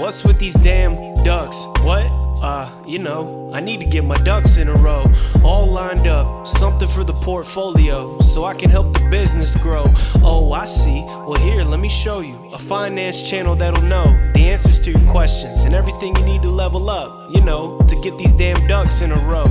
What's with these damn ducks? What? I need to get my ducks in a row. All lined up, something for the portfolio, so I can help the business grow. Oh, I see. Well, here, let me show you a finance channel that'll know the answers to your questions and everything you need to level up, to get these damn ducks in a row.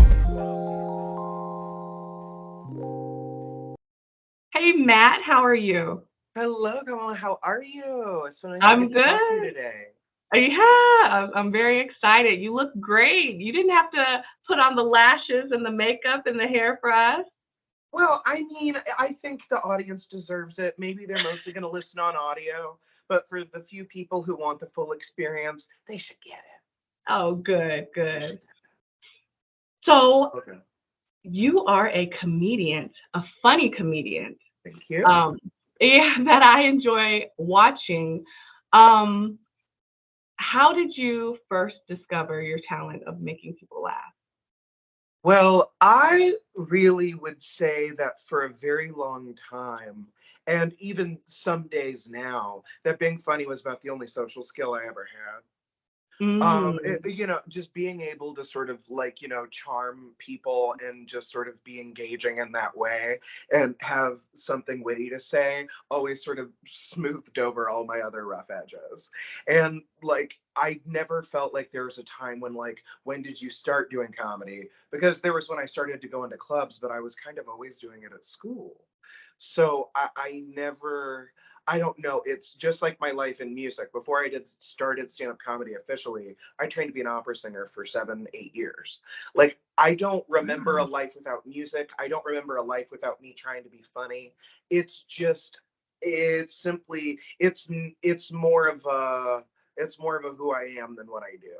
Hey, Matt, how are you? Hello, Kamelah. How are you? It's so nice to I'm get to talk to you good. today. Yeah, I'm very excited. You look great. You didn't have to put on the lashes and the makeup and the hair for us. Well, I mean, I think the audience deserves it. Maybe they're mostly going to listen on audio, but for the few people who want the full experience, they should get it. Oh, good, They good. should. So Okay. you are a comedian, a funny comedian. Thank you. Yeah, that I enjoy watching. Um, how did you first discover your talent of making people laugh? Well, I really would say that for a very long time, and even some days now, that being funny was about the only social skill I ever had. Mm, Just being able to sort of charm people and just sort of be engaging in that way and have something witty to say always sort of smoothed over all my other rough edges. And I never felt like there was a time when did you start doing comedy? Because there was when I started to go into clubs, but I was kind of always doing it at school. So I never, I don't know. It's just like my life in music. Before I started stand-up comedy officially, I trained to be an opera singer for 7, 8 years. I don't remember a wow. life without music. I don't remember a life without me trying to be funny. It's just, it's simply, it's more of a, it's more of a who I am than what I do.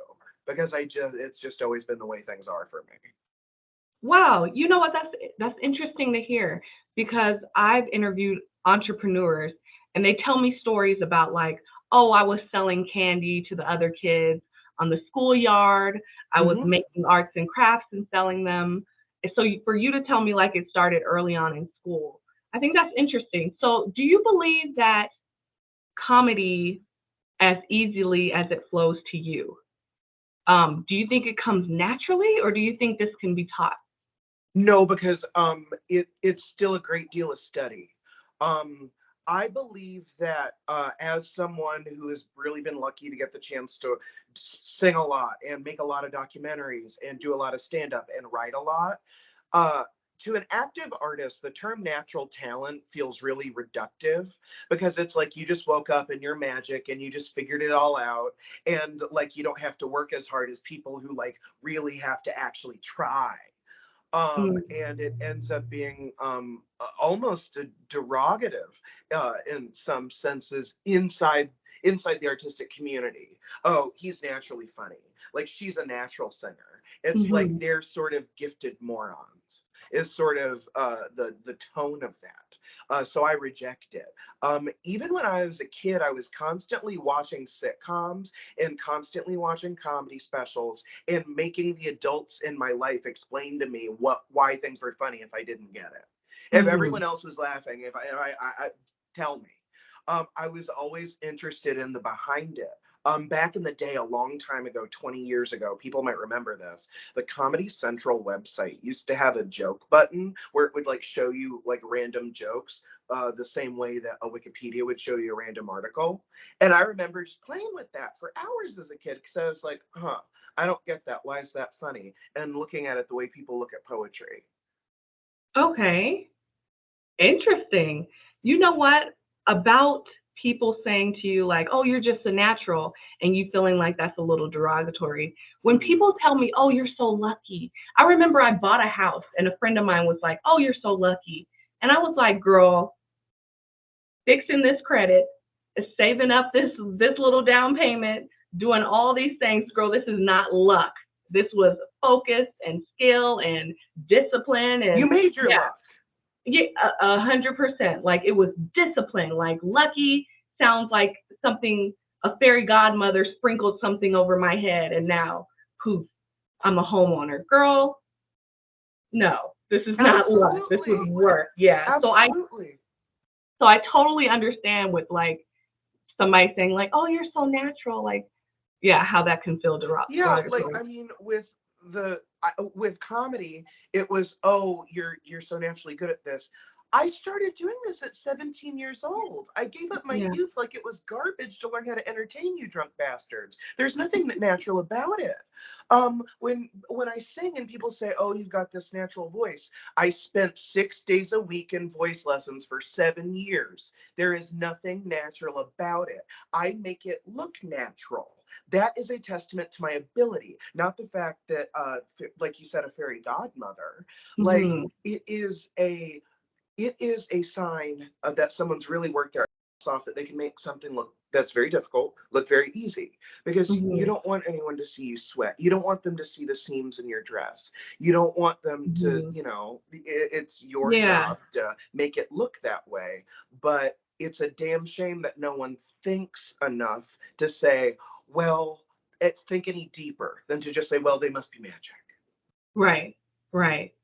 Because it's just always been the way things are for me. Wow, you know what? That's interesting to hear because I've interviewed entrepreneurs and they tell me stories about like, oh, I was selling candy to the other kids on the schoolyard. I was Mm-hmm. making arts and crafts and selling them. And so for you to tell me like it started early on in school, I think that's interesting. So do you believe that comedy as easily as it flows to you? Do you think it comes naturally or do you think this can be taught? No, because it's still a great deal of study. Um, I believe that as someone who has really been lucky to get the chance to sing a lot and make a lot of documentaries and do a lot of stand up and write a lot, uh, to an active artist, the term natural talent feels really reductive because it's like you just woke up and you're magic and you just figured it all out. And you don't have to work as hard as people who really have to actually try. Mm, And it ends up being almost a derogative in some senses inside the artistic community. Oh, he's naturally funny. Like she's a natural singer. It's like mhm. they're sort of gifted morons. Is sort of the tone of that. So I reject it. Even when I was a kid, I was constantly watching sitcoms and constantly watching comedy specials and making the adults in my life explain to me why things were funny if I didn't get it. If Mhm. everyone else was laughing, if I tell me. I was always interested in the behind it. Back in the day, a long time ago, 20 years ago, people might remember this. The Comedy Central website used to have a joke button where it would show you random jokes, the same way that a Wikipedia would show you a random article. And I remember just playing with that for hours as a kid because I was like, huh, I don't get that. Why is that funny? And looking at it the way people look at poetry. Okay, interesting. You know what? About people saying to you, like, oh, you're just a natural, and you feeling like that's a little derogatory. When Mhm. people tell me, oh, you're so lucky, I remember I bought a house, and a friend of mine was like, oh, you're so lucky. And I was like, girl, fixing this credit, saving up this little down payment, doing all these things, girl, this is not luck. This was focus and skill and discipline You and made your yeah, luck. yeah, 100%. Like it was discipline. Like lucky sounds like something a fairy godmother sprinkled something over my head, and now poof, I'm a homeowner. Girl, no, this is not luck. This was Absolutely. work. Yeah. Absolutely. So I totally understand with like somebody saying like, oh, you're so natural. Like yeah, how that can feel Yeah, like derogatory. I mean, with comedy, it was, oh, you're so naturally good at this. I started doing this at 17 years old. I gave up my Yeah. youth like it was garbage to learn how to entertain you drunk bastards. There's nothing natural about it. When I sing and people say, "Oh, you've got this natural voice," I spent 6 days a week in voice lessons for 7 years. There is nothing natural about it. I make it look natural. That is a testament to my ability, not the fact that, like you said, a fairy godmother. Like Hmm. it is a sign that someone's really worked their ass off, that they can make something look that's very difficult look very easy, because you Hmm. don't want anyone to see you sweat. You don't want them to see the seams in your dress. You don't want them to, Hmm. it's your Yeah. job to make it look that way. But it's a damn shame that no one thinks enough to say, well, think any deeper than to just say, well, they must be magic. Right. Right.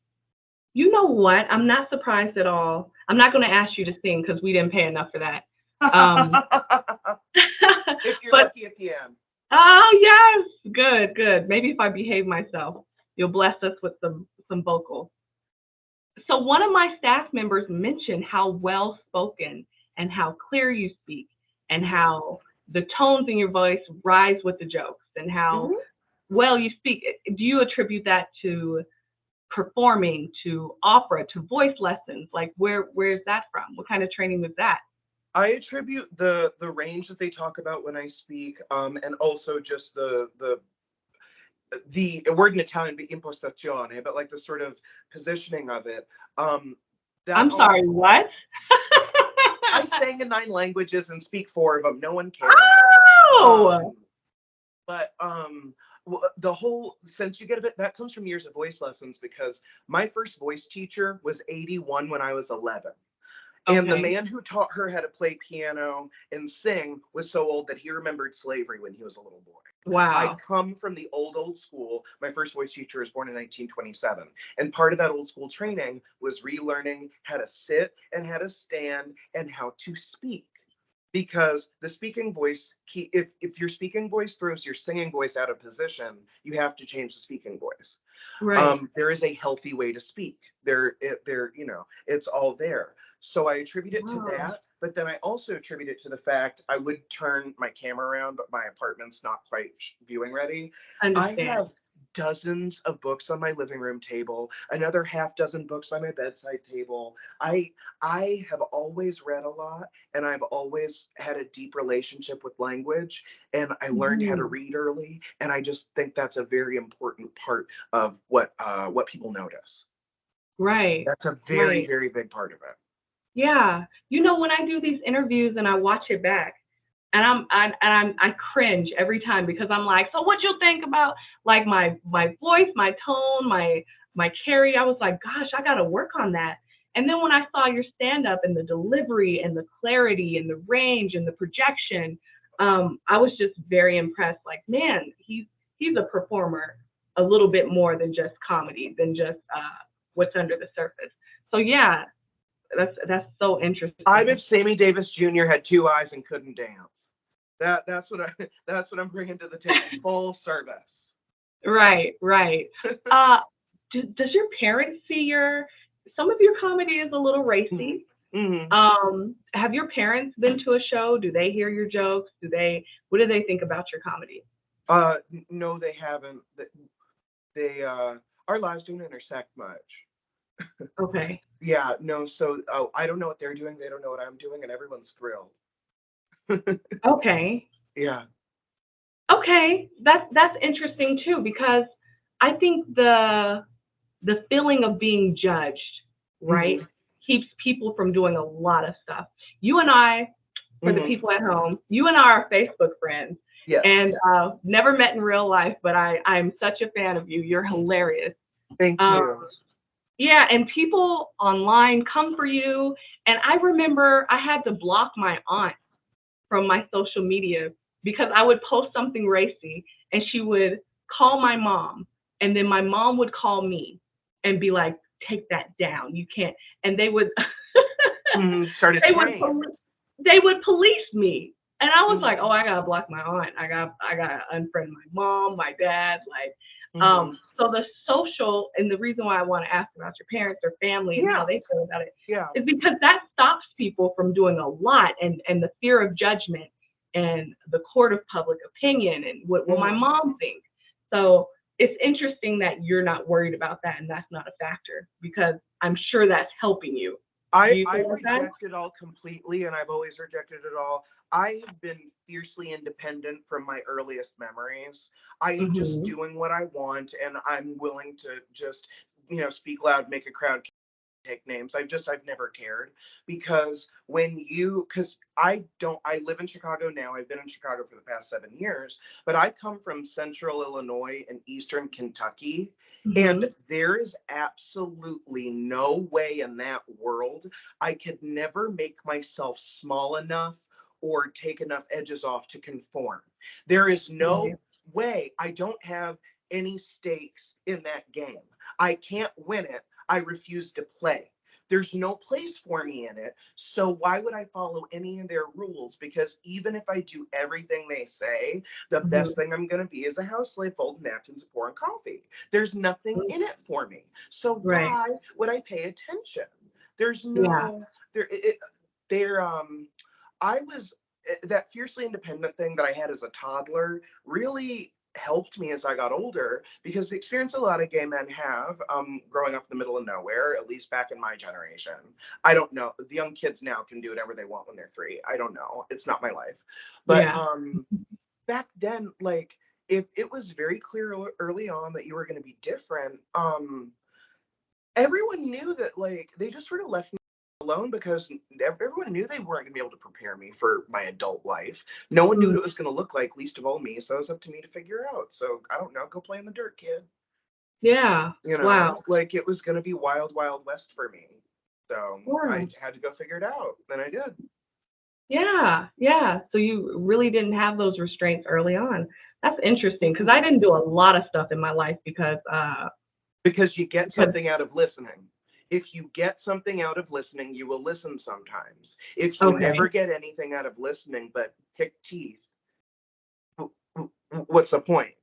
You know what? I'm not surprised at all. I'm not going to ask you to sing because we didn't pay enough for that. Um, If you're but lucky at the end. oh yes, good, good. Maybe if I behave myself, you'll bless us with some vocals. So one of my staff members mentioned how well spoken and how clear you speak, and Mhm. how the tones in your voice rise with the jokes, and how Mhm. well you speak. Do you attribute that to performing, to opera, to voice lessons? Like where's that from? What kind of training was that? I attribute the range that they talk about when I speak, and also just the word in Italian be impostazione, but like the sort of positioning of it. Um, that I'm sorry, what? I sang in 9 languages and speak 4 of them. No one cares. Oh, Um, but the whole, since you get a bit, that comes from years of voice lessons, because my first voice teacher was 81 when I was 11. And the okay. man who taught her how to play piano and sing was so old that he remembered slavery when he was a little boy. I Wow. come from the old school. My first voice teacher was born in 1927. And part of that old school training was relearning how to sit and how to stand and how to speak. Because the speaking voice, if your speaking voice throws your singing voice out of position, you have to change the speaking voice. Right. There is a healthy way to speak. It's all there. So I attribute it to Wow. that, but then I also attribute it to the fact I would turn my camera around, but my apartment's not quite viewing ready. I Understand. have dozens of books on my living room table, another half dozen books by my bedside table. I have always read a lot, and I've always had a deep relationship with language, and I learned how to Mhm. read early, and I just think that's a very important part of what people notice. Right. That's a very, Right. very big part of it. Yeah. You know, when I do these interviews and I watch it back, and I cringe every time because I'm like, so what you think about like my voice, my tone, my carry? I was like, gosh, I gotta work on that. And then when I saw your stand up and the delivery and the clarity and the range and the projection, I was just very impressed. Like, man, he's a performer a little bit more than just comedy, than just what's under the surface. So yeah, that's so I'm interesting. if Sammy Davis Jr. had 2 eyes and couldn't dance. That's what that's what I'm bringing to the table. Full service. Right, right. Uh, does your parents see your some of your comedy is a little Hmm. racy? Hmm. Have your parents been to a show? Do they hear your jokes? What do they think about your comedy? No, they haven't. They our lives don't intersect much. Okay. Yeah, no. So I don't know what they're doing. They don't know what I'm doing, and everyone's thrilled. Okay. Yeah. Okay. That's interesting too, because I think the feeling of being judged, Hmm. right, keeps people from doing a lot of stuff. You and I, for the Hmm. people at home, you and I are Facebook friends, and Yes. never met in real life, but I'm such a fan of you. You're hilarious. Thank Um, you. yeah, and people online come for you. And I remember I had to block my aunt from my social media because I would post something racy, and she would call my mom, and then my mom would call me and be like, "Take that down. You can't." And they would Hmm. Started they would chain. they would police me. And I was like, oh, Mhm. I gotta block my aunt. I gotta unfriend my mom, my dad. Like, Mhm. so the social, and the reason why I want to ask about your parents or family and how Yeah. they feel about it Yeah. is because that stops people from doing a lot, and the fear of judgment and the court of public opinion and what will my Mhm. mom think. So it's interesting that you're not worried about that and that's not a factor because I'm sure that's helping you. Do you I feel like that? reject it all completely, and I've always rejected it all. I have been fiercely independent from my earliest memories. I am just Hmm. doing what I want, and I'm willing to just, speak loud, make a crowd, take names. I've never cared because because I live in Chicago now. I've been in Chicago for the past 7 years, but I come from central Illinois and eastern Kentucky. And Hmm. there is absolutely no way in that world I could never make myself small enough or take enough edges off to conform. There is no Right. way. I don't have any stakes in that game. I can't win it. I refuse to play. There's no place for me in it. So why would I follow any of their rules? Because even if I do everything they say, the best Hmm. thing I'm going to be is a house slave folding napkins and pouring coffee. There's nothing in it for me. So Right. why would I pay attention? There's Yeah. no there. There. I was that fiercely independent thing that I had as a toddler really helped me as I got older because the experience a lot of gay men have growing up in the middle of nowhere, at least back in my generation. I don't know. The young kids now can do whatever they want when they're 3. I don't know. It's not my life. But Yeah. back then, like, if it was very clear early on that you were going to be different, everyone knew that, like, they just sort of left me alone because everyone knew they weren't going to be able to prepare me for my adult life. No one knew what Mm. it was going to look like, least of all me. So it was up to me to figure out. So I don't know, go play in the dirt, kid. Yeah. Wow. Like it was going to be wild, wild west for me. So I Wow. had to go figure it out. And I did. Yeah. Yeah. So you really didn't have those restraints early on. That's interesting because I Mhm. didn't do a lot of stuff in my life Because you get because something out of listening. If you get something out of listening, you will listen sometimes. If you okay. never get anything out of listening but pick teeth, what's the point?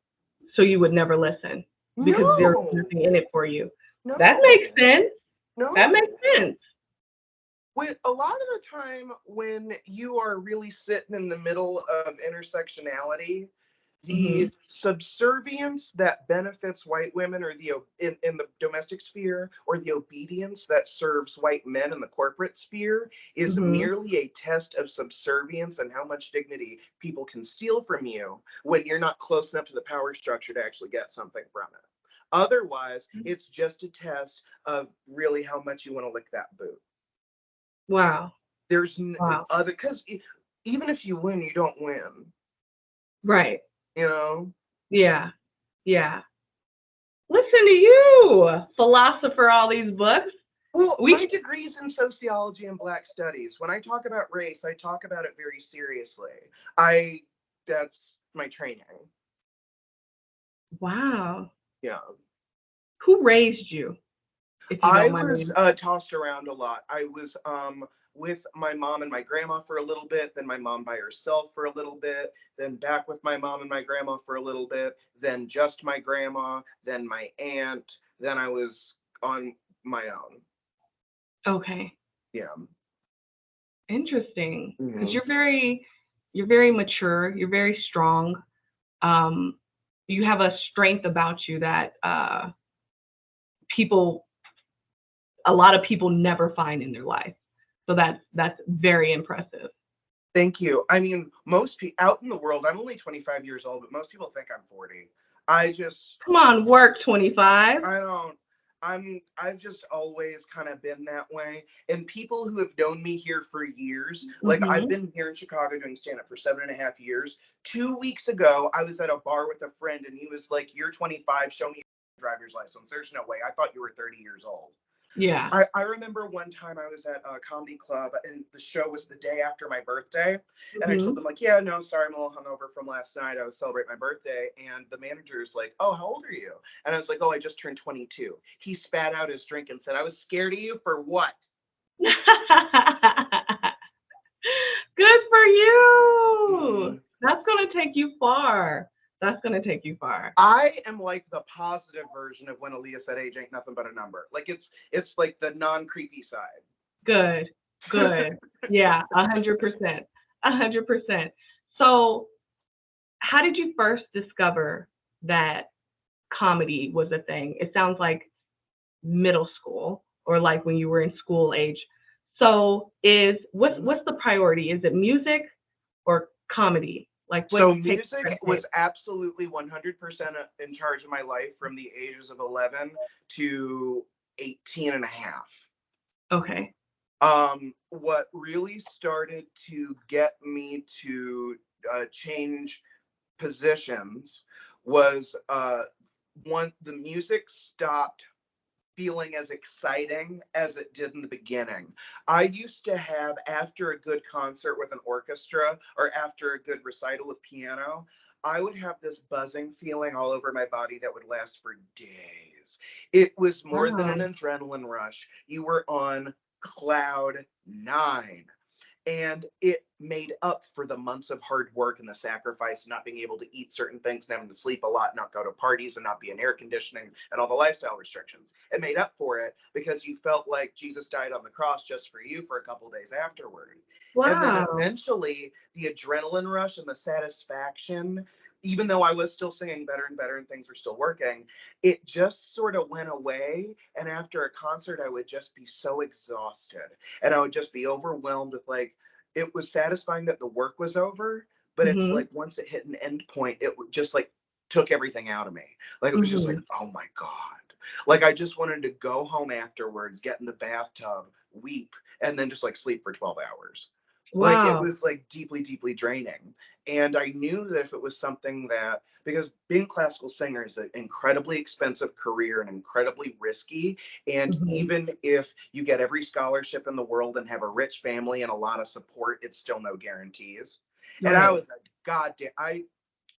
So you would never listen because there's No, nothing in it for you. That makes no, sense. That makes no. sense. When a lot of the time when you are really sitting in the middle of intersectionality, Hmm. the subservience that benefits white women or in the domestic sphere or the obedience that serves white men in the corporate sphere is Hmm. merely a test of subservience and how much dignity people can steal from you when you're not close enough to the power structure to actually get something from it. Otherwise, it's just a test of really how much you want to lick that boot. Wow. There's Wow. other because even if you win, you don't win. Right. You know. Yeah. Yeah. Listen to you, philosopher, all these books. Well, my We degree's in sociology and Black studies. When I talk about race, I talk about it very seriously. I That's my training. wow. Yeah. Who raised you, if you I don't mind was me? tossed around a lot. I was with my mom and my grandma for a little bit, then my mom by herself for a little bit, then back with my mom and my grandma for a little bit, then just my grandma, then my aunt, then I was on my own. Okay. Yeah. Interesting. Because Hmm. you're very mature. You're very strong. Um, you have a strength about you that people, a lot of people never find in their life. So that's very impressive. Thank you. I mean, most people out in the world, I'm only 25 years old, but most people think I'm 40. I just, Come on, work 25. I don't, I've just always kind of been that way. And people who have known me here for years, like I've Hmm. been here in Chicago doing stand up for 7.5 years. 2 weeks ago, I was at a bar with a friend and he was like, "You're 25, show me your driver's license." There's no way. I thought you were 30 years old. Yeah. I remember one time I was at a comedy club and the show was the day after my birthday. And I told Hmm. them, like, yeah, no, sorry, I'm a little hungover from last night. I was celebrating my birthday. And the manager's like, "Oh, how old are you?" And I was like, "Oh, I just turned 22. He spat out his drink and said, "I was scared of you for what?" Good for you. That's gonna take you far. That's gonna take you far. I am like the positive version of when Aaliyah said age ain't nothing but a number. Like it's like the non-creepy side. Good. Good. Yeah, 100%. 100%. So how did you first discover that comedy was a thing? It sounds like middle school or like when you were in school age. So what's the priority? Is it music or comedy? Like what So takes music precedence? was absolutely 100% in charge of my life from the ages of 11 to 18 and a half. Okay. What really started to get me to change positions was the music stopped feeling as exciting as it did in the beginning. I used to have, after a good concert with an orchestra or after a good recital with piano, I would have this buzzing feeling all over my body that would last for days. It was more than an Wow. adrenaline rush. You were on cloud nine. And it made up for the months of hard work and the sacrifice, not being able to eat certain things and having to sleep a lot, not go to parties and not be in air conditioning and all the lifestyle restrictions. It made up for it because you felt like Jesus died on the cross just for you for a couple days afterward. And then Wow. eventually the adrenaline rush and the satisfaction, even though I was still singing better and better and things were still working, it just sort of went away. And after a concert, I would just be so exhausted and I would just be overwhelmed with like, it was satisfying that the work was over, but it's Mhm. like once it hit an end point, it just like took everything out of me. Like it was just like, Mhm. oh my God. Like I just wanted to go home afterwards, get in the bathtub, weep, and then just like sleep for 12 hours. Like it Wow. was like deeply, deeply draining. And I knew that if it was something that, because being a classical singer is an incredibly expensive career and incredibly risky. And Mhm. even if you get every scholarship in the world and have a rich family and a lot of support, it's still no guarantees. And I Right. was a goddamn,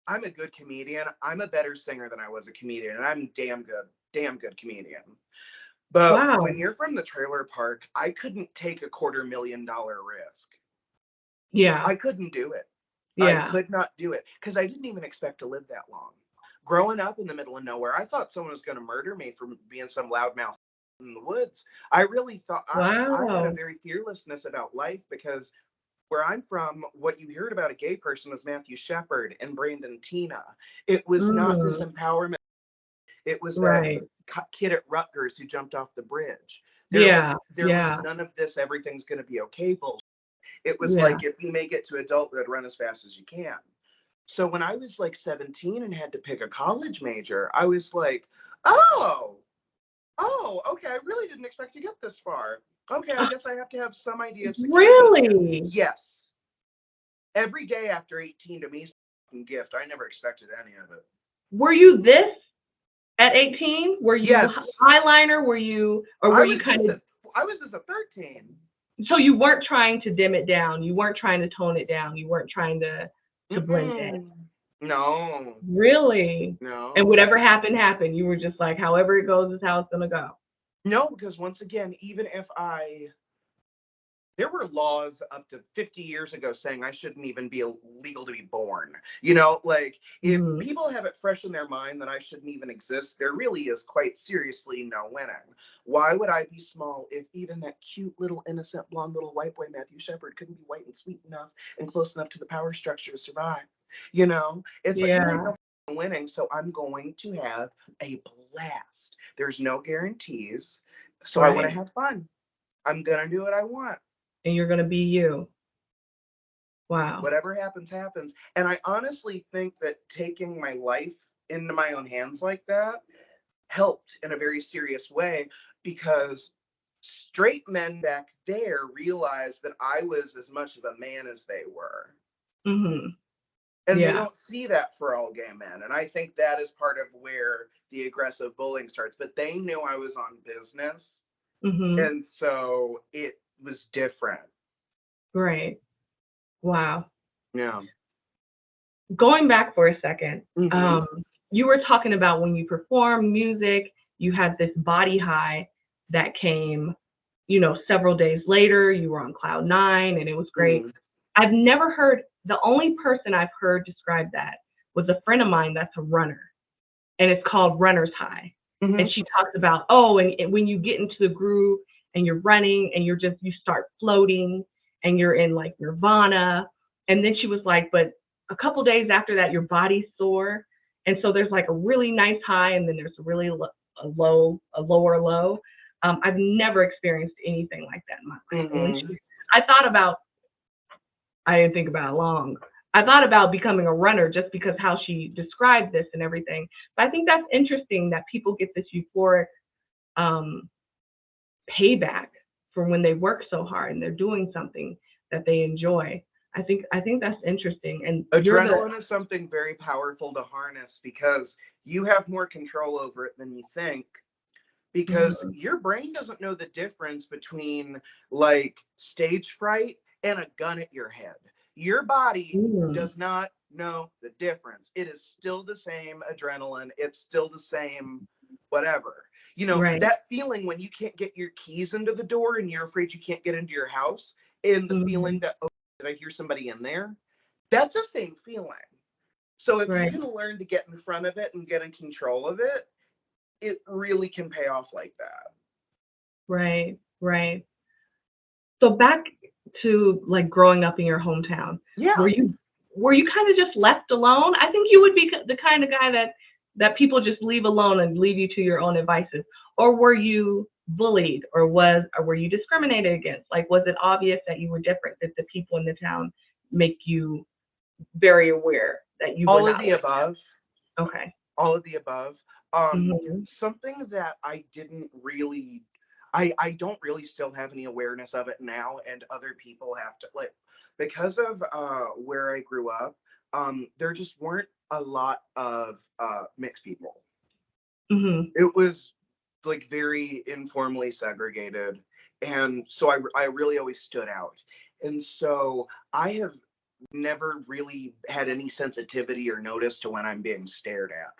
I'm a good comedian. I'm a better singer than I was a comedian, and I'm damn good comedian. But when Wow. you're from the trailer park, I couldn't take a $250,000 risk. Yeah. I couldn't do it. I Yeah. could not do it because I didn't even expect to live that long. Growing up in the middle of nowhere, I thought someone was going to murder me for being some loudmouth in the woods. I really thought I had a Wow. very fearlessness about life because where I'm from, what you heard about a gay person was Matthew Shepard and Brandon Tina. It was not this Mm. empowerment. It was that Right. kid at Rutgers who jumped off the bridge. Yeah. There was Yeah. none of this. Everything's going to be okay. Bullshit. It was Yeah. like if you make it to adulthood, run as fast as you can. So when I was like 17 and had to pick a college major, I was like, oh, okay. I really didn't expect to get this far. Okay, I guess I have to have some idea of security here. Really? Yes. Every day after 18 to me is a fucking gift. I never expected any of it. Were you this at 18? Were you Yes. eyeliner? Or were I you was kind this of, at I was this at 13. so you weren't trying to dim it down. You weren't trying to tone it down. You weren't trying to blend in. Mm-mm. No. Really? And No. whatever happened, happened. You were just like, however it goes is how it's gonna go. No, because once again, even if there were laws up to 50 years ago saying I shouldn't even be legal to be born. You know, like if Mhm. people have it fresh in their mind that I shouldn't even exist, there really is quite seriously no winning. Why would I be small if even that cute little innocent blonde little white boy Matthew Shepard couldn't be white and sweet enough and close enough to the power structure to survive? You know, it's like there ain't Yeah. no winning, so I'm going to have a blast. There's no guarantees, so I want to Right. have fun. I'm gonna do what I want. And you're gonna be you. Wow. Whatever happens, happens. And I honestly think that taking my life into my own hands like that helped in a very serious way because straight men back there realized that I was as much of a man as they were. Mhm. And they Yeah. don't see that for all gay men. And I think that is part of where the aggressive bullying starts. But they knew I was on business. Mhm. And so it was different. Great. Wow. Yeah. Going back for a second, Mm-hmm. you were talking about when you perform music, you had this body high that came, several days later. You were on cloud nine, and it was great. Mm-hmm. I've never heard the only person I've heard describe that was a friend of mine that's a runner, and it's called runner's high. Mhm. And she talks about, oh, and when you get into the groove and you're running and you start floating and you're in like nirvana. And then she was like, but a couple days after that, your body's sore. And so there's like a really nice high and then there's a really a lower low. I've never experienced anything like that in my life. And when Mhm. I thought about, I didn't think about it long. I thought about becoming a runner just because how she described this and everything. But I think that's interesting that people get this euphoric um, payback for when they work so hard and they're doing something that they enjoy. I think that's interesting. And you're the Adrenaline is something very powerful to harness because you have more control over it than you think. Because mhm, your brain doesn't know the difference between like stage fright and a gun at your head. Your body mm, does not know the difference. It is still the same adrenaline. It's still the same whatever. You know, right. that feeling when you can't get your keys into the door and you're afraid you can't get into your house, and the feeling Mhm, that, oh, did I hear somebody in there? That's the same feeling. So if you right, can learn to get in front of it and get in control of it, it really can pay off like that. right, right. So back to like growing up in your hometown, Yeah. were you were you kind of just left alone? I think you would be the kind of guy that people just leave alone and leave you to your own devices. Or were you bullied or were you discriminated against? Like was it obvious that you were different, that the people in the town make you very aware that you were All of not the like above. that? Okay. All of the above. Mhm. Something that I don't really still have any awareness of it now, and other people have to like because of where I grew up. There just weren't a lot of mixed people. Mhm. It was like very informally segregated, and so I really always stood out. And so I have never really had any sensitivity or notice to when I'm being stared at,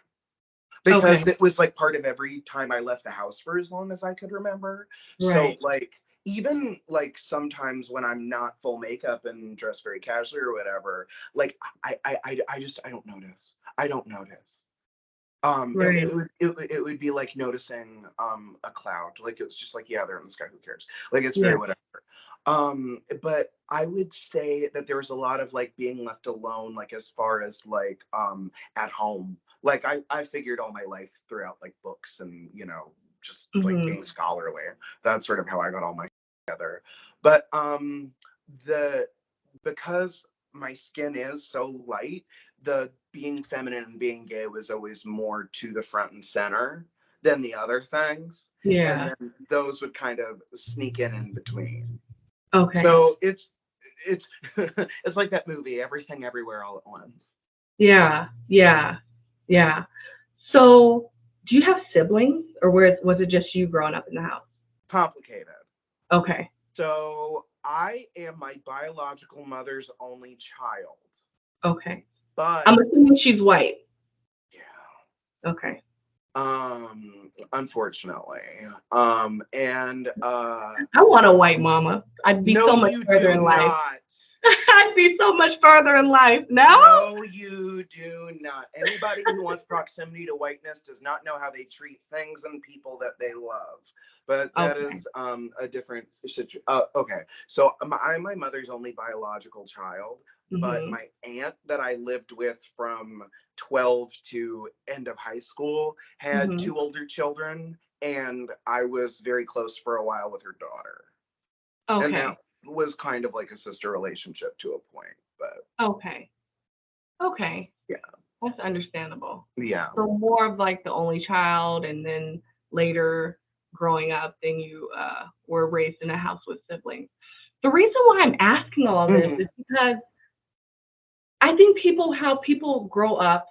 Okay. because it was like part of every time I left the house for as long as I could remember. So Right. like even like sometimes when I'm not full makeup and dressed very casually or whatever, like I don't notice. I don't notice. It Right. would it would be like noticing a cloud. Like it was just like, yeah, they're in the sky, who cares? Like it's Yeah. very whatever. But I would say that there was a lot of like being left alone, like as far as like at home. Like I figured all my life throughout like books and just like Mhm. being scholarly. That's sort of how I got all my together. But the because my skin is so light, the being feminine and being gay was always more to the front and center than the other things. And Yeah. then those would kind of sneak in between. Okay. So it's it's like that movie, Everything Everywhere All at Once. Yeah. Yeah. Yeah. So, do you have siblings, or was it just you growing up in the house? Complicated. Okay. So I am my biological mother's only child, Okay. but I'm assuming she's white. yeah, Okay. unfortunately. And I want a white mama. I'd be no, so much you further do in life. not. I'd be so much further in life. No? No, you do not. Anybody who wants proximity to whiteness does not know how they treat things and people that they love. But that Okay. is a different situation. Okay, so I'm my mother's only biological child, but Mhm. my aunt that I lived with from 12 to end of high school had Mhm. two older children, and I was very close for a while with her daughter. And that Okay. was kind of like a sister relationship to a point, but Okay. Okay. yeah. That's understandable. Yeah. So more of like the only child, and then later growing up, then you were raised in a house with siblings. The reason why I'm asking all this Mhm, is because I think how people grow up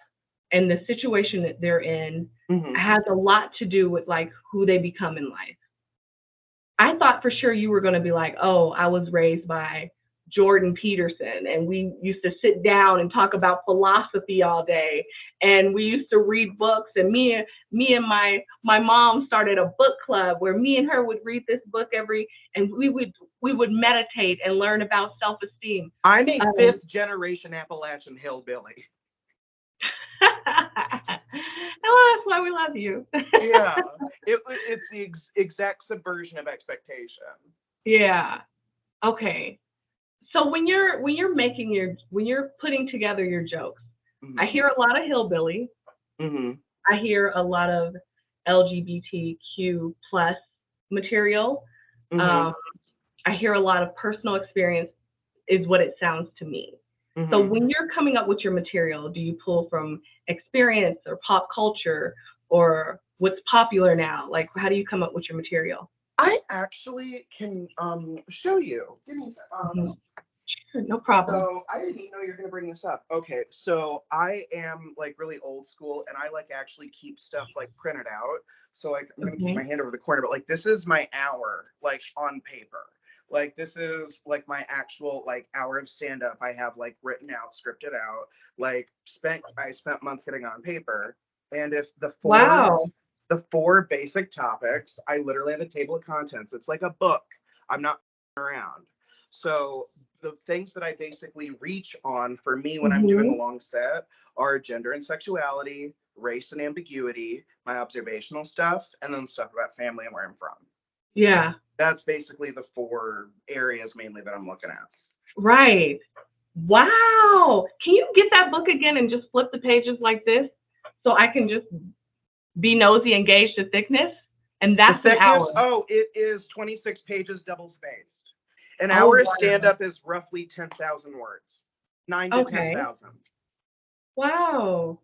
and the situation that they're in mhm. has a lot to do with like who they become in life. I thought for sure you were going to be like, oh, I was raised by Jordan Peterson, and we used to sit down and talk about philosophy all day, and we used to read books, and me and my mom started a book club where me and her would read this book and we would meditate and learn about self-esteem. I'm a Um, fifth generation Appalachian hillbilly. oh, that's why we love you. Yeah, it's the exact subversion of expectation. Yeah. Okay. So when you're putting together your jokes, I hear a lot of hillbilly. Mm-hmm. I hear a lot of LGBTQ plus material. Mm-hmm. I hear a lot of personal experience, is what it sounds to me. So Mm-hmm. when you're coming up with your material, do you pull from experience or pop culture or what's popular now? Like, how do you come up with your material? I actually can show you. Give me a sec. Mhm. Sure, no problem. So I didn't even know you were gonna bring this up. Okay, so I am like really old school, and I like actually keep stuff like printed out. So like I'm gonna keep my Okay. hand over the corner, but like this is my hour, like on paper. Like this is like my actual like hour of stand up. I have like written out, scripted out. Like I spent months getting on paper, and if Wow. the four basic topics, I literally have a table of contents. It's like a book. I'm not around. So the things that I basically reach on for me when I'm doing a Hmm. long set are gender and sexuality, race and ambiguity, my observational stuff, and then stuff about family and where I'm from. Yeah. That's basically the four areas mainly that I'm looking at. Right. Wow. Can you get that book again and just flip the pages like this so I can just be nosy and gauge the thickness? And The that's an thickness, hour. oh, it is 26 pages double spaced. An Oh, hour of stand wow. up is roughly 10,000 words, 9 to Okay. 10,000. Wow.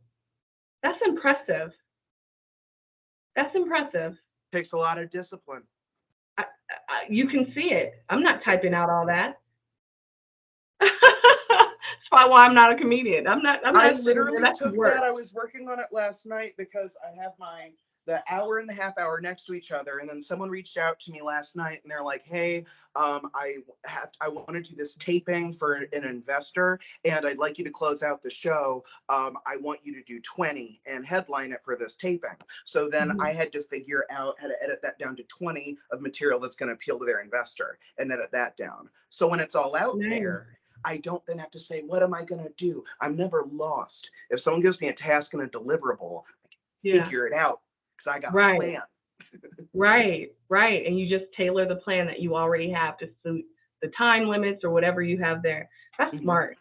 That's impressive. That's impressive. Takes a lot of discipline. You can see it. I'm not typing out all that. That's probably why I'm not a comedian. I'm I not sitting there. literally That's took work. that. I was working on it last night because I have the hour and the half hour next to each other, and then someone reached out to me last night, and they're like, "Hey, I want to do this taping for an investor, and I'd like you to close out the show. I want you to do 20 and headline it for this taping." So then Mhm. I had to figure out how to edit that down to 20 of material that's going to appeal to their investor, and edit that down. So when it's all out Nice. there, I don't then have to say, what am I going to do? I'm never lost. If someone gives me a task and a deliverable, I can Yeah. figure it out because I got a Right. plan. Right. Right. And you just tailor the plan that you already have to suit the time limits or whatever you have there. That's Mhm. smart.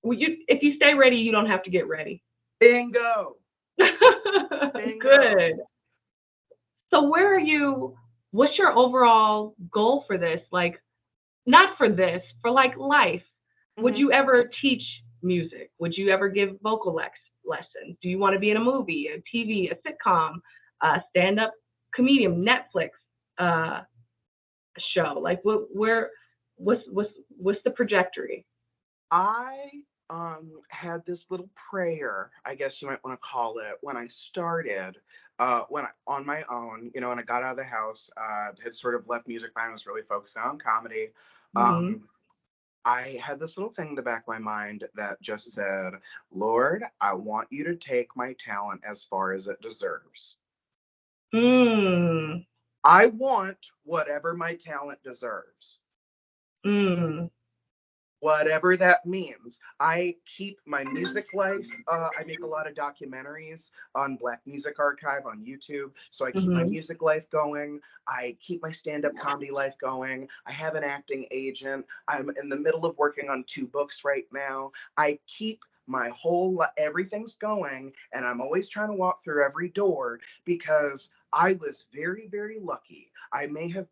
Well, if you stay ready, you don't have to get ready. Bingo. Bingo. Good. So where are you? What's your overall goal for this? Like, not for this, for like life. Would Mhm. you ever teach music? Would you ever give vocal lessons? Do you want to be in a movie, a TV, a sitcom, a stand-up comedian, Netflix uh, show? Like, what's the trajectory? I had this little prayer, I guess you might want to call it, when I started, when I on my own, when I got out of the house, had sort of left music behind, was really focused on comedy. Hmm. I had this little thing in the back of my mind that just said, Lord, I want you to take my talent as far as it deserves. Mm. I want whatever my talent deserves. Mm. Whatever that means. I keep my music life. I make a lot of documentaries on Black Music Archive on YouTube. So I keep my Hmm. music life going. I keep my stand-up comedy life going. I have an acting agent. I'm in the middle of working on 2 books right now. I keep my everything's going, and I'm always trying to walk through every door because I was very, very lucky. I may have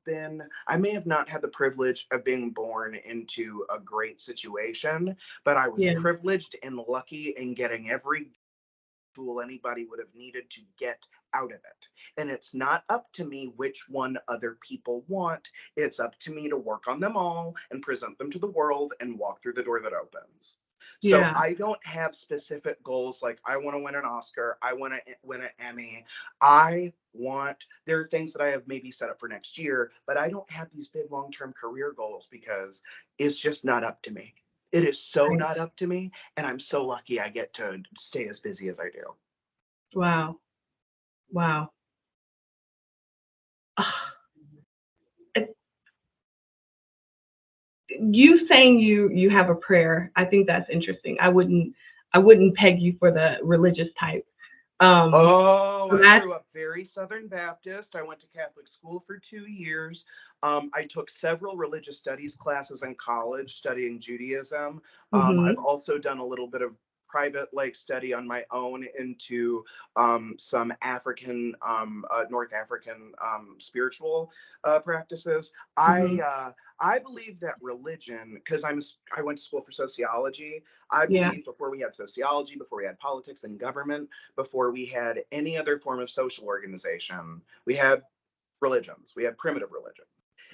not had the privilege of being born into a great situation, but I was Yeah. privileged and lucky in getting every tool anybody would have needed to get out of it. And it's not up to me which one other people want. It's up to me to work on them all and present them to the world and walk through the door that opens. So Yeah. I don't have specific goals like I want to win an Oscar, I want to win an Emmy. There are things that I have maybe set up for next year, but I don't have these big long-term career goals because it's just not up to me. It is so Right. not up to me, and I'm so lucky I get to stay as busy as I do. Wow. Wow. Ah, it- you saying you have a prayer, I think that's interesting. I wouldn't peg you for the religious type. Um, Oh, so I that's grew up very Southern Baptist. I went to Catholic school for 2 years. I took several religious studies classes in college studying Judaism. I've mhm, also done a little bit of private like study on my own into some North African spiritual practices. mhm. I believe that religion, because I went to school for sociology. I Yeah, believe before we had sociology, before we had politics and government, before we had any other form of social organization, we had religions. We had primitive religion.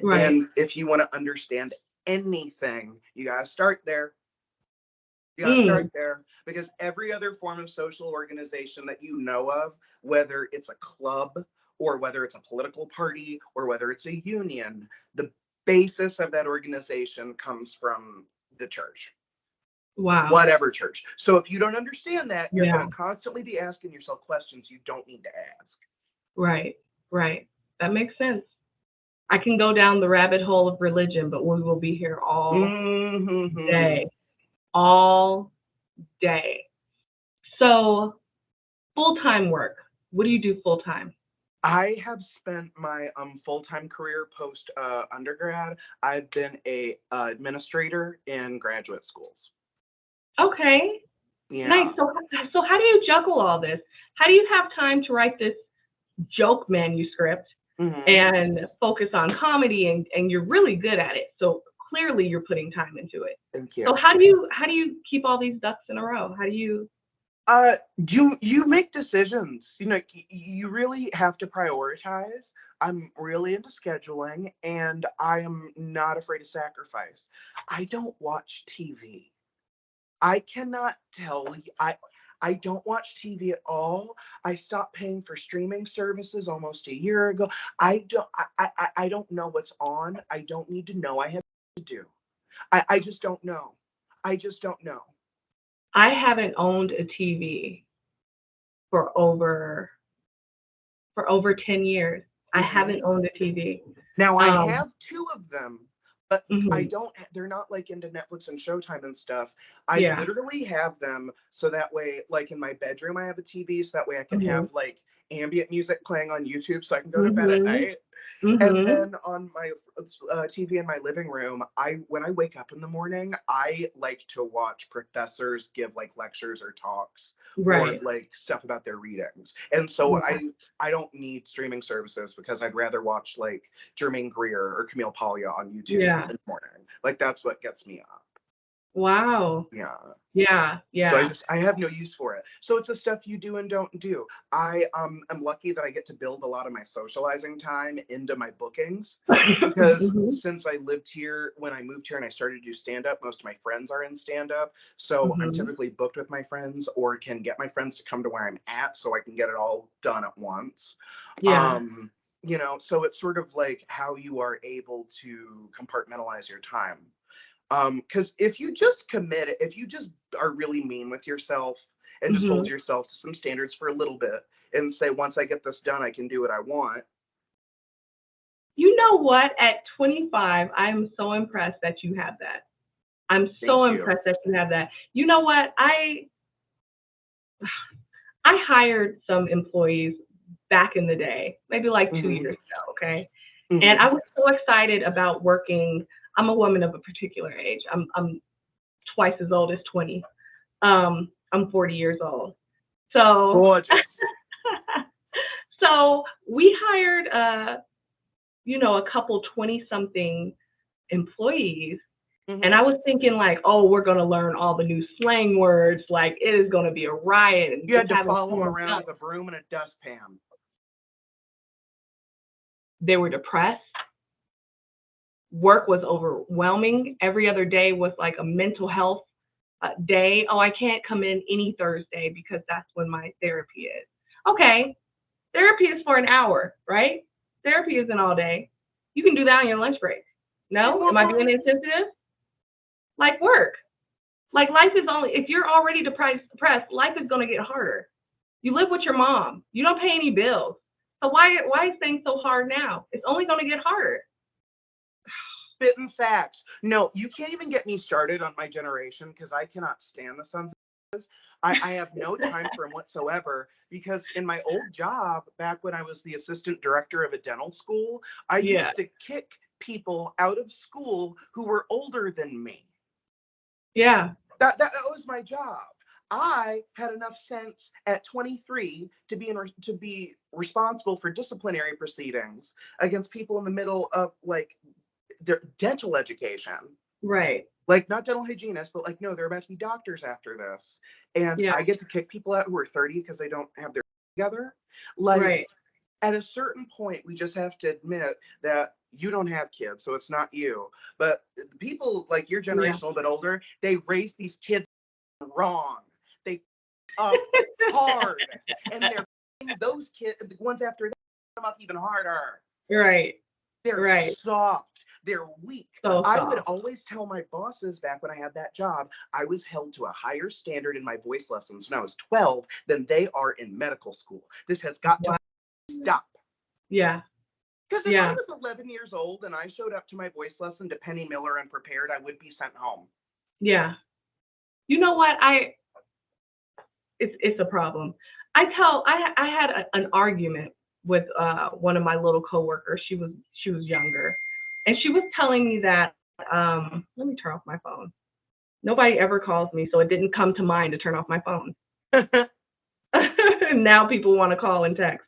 right. And if you want to understand anything, you got to start there. You got to Mm, start there because every other form of social organization that you know of, whether it's a club or whether it's a political party or whether it's a union, the basis of that organization comes from the church, wow. whatever church. So if you don't understand that, you're going Yeah, to constantly be asking yourself questions you don't need to ask. right, right. That makes sense. I can go down the rabbit hole of religion, but we will be here all Mm-hmm. day, all day. So, full-time work. What do you do full-time? I have spent my full-time career post undergrad. I've been a administrator in graduate schools. Okay, nice. Yeah. So how do you juggle all this? How do you have time to write this joke manuscript Hmm. and focus on comedy and you're really good at it. So clearly you're putting time into it. Thank So you. how do you keep all these ducks in a row? How do you You make decisions. You really have to prioritize. I'm really into scheduling, and I am not afraid to sacrifice. I don't watch TV. I cannot tell you. I don't watch TV at all. I stopped paying for streaming services almost a year ago. I don't know what's on. I don't need to know. I have to do. I just don't know. I just don't know. I haven't owned a TV for over 10 years. I Hmm. haven't owned a TV. Now I Um, have two of them, but I mhm, don't. They're not like into Netflix and Showtime and stuff. I yeah. literally have them so that way, like in my bedroom, I have a TV, so that way I can Mhm, have like ambient music playing on YouTube, so I can go to bed at mhm, night. And mhm. then on my TV in my living room, when I wake up in the morning, I like to watch professors give like lectures or talks or Right. like stuff about their readings. And so Yeah. I don't need streaming services because I'd rather watch like Jermaine Greer or Camille Paglia on YouTube Yeah. in the morning. Like that's what gets me up. Wow. Yeah. Yeah. So Yeah. I have no use for it. So it's the stuff you do and don't do. I am lucky that I get to build a lot of my socializing time into my bookings because Mhm, since I lived here, when I moved here and I started to do stand up, most of my friends are in stand up. So I'm mhm. typically booked with my friends or can get my friends to come to where I'm at so I can get it all done at once. Yeah. Um, so it's sort of like how you are able to compartmentalize your time. Because if you just are really mean with yourself and just hold Mhm. yourself to some standards for a little bit and say, once I get this done, I can do what I want. You know what? At 25, I'm so impressed that you have that. I'm Thank so you. impressed that you have that. You know what? I hired some employees back in the day, maybe like 2 Hmm. years ago, okay? And I Hmm. was so excited about working. I'm a woman of a particular age. I'm twice as old as 20. I'm 40 years old. So Gorgeous. so we hired a couple 20 something employees. And I Hmm. was thinking like, oh, we're gonna learn all the new slang words, like it is gonna be a riot and You just had to having follow so them much around fun. with a broom and a dustpan. They were depressed. Work was overwhelming. Every other day was like a mental health day. Oh, I can't come in any Thursday because that's when my therapy is. Okay, therapy is for an hour, right? Therapy isn't all day. You can do that on your lunch break. It No? Am won't I work. being insensitive? Like work. Like life is only, if you're already depressed, life is going to get harder. You live with your mom. You don't pay any bills. So why is things so hard now? It's only going to get harder. Spitting facts. No, you can't even get me started on my generation because I cannot stand the sons of bitches. I have no time for them whatsoever because in my old job, back when I was the assistant director of a dental school, I Yeah. used to kick people out of school who were older than me. Yeah. That was my job. I had enough sense at 23 to be responsible for disciplinary proceedings against people in the middle of like their dental education. Right. Like not dental hygienists, but like no, they're about to be doctors after this. And Yeah. I get to kick people out who are 30 because they don't have their together. Like Right. at a certain point, we just have to admit that you don't have kids, so it's not you. But the people like your generation, a little bit older, they raise these kids wrong. They up hard, and they're those kids, the ones after them, up even harder. Right. They're Right. soft. They're weak. So I would soft. always tell my bosses back when I had that job, I was held to a higher standard in my voice lessons when I was 12 than they are in medical school. This has got to Wow. stop. Yeah. Because if I Yeah. was 11 years old and I showed up to my voice lesson to Penny Miller unprepared, I would be sent home. Yeah. You know what? It's a problem. I had an argument with one of my little coworkers. She was younger, and she was telling me that let me turn off my phone. Nobody ever calls me, so it didn't come to mind to turn off my phone. Now people want to call and text.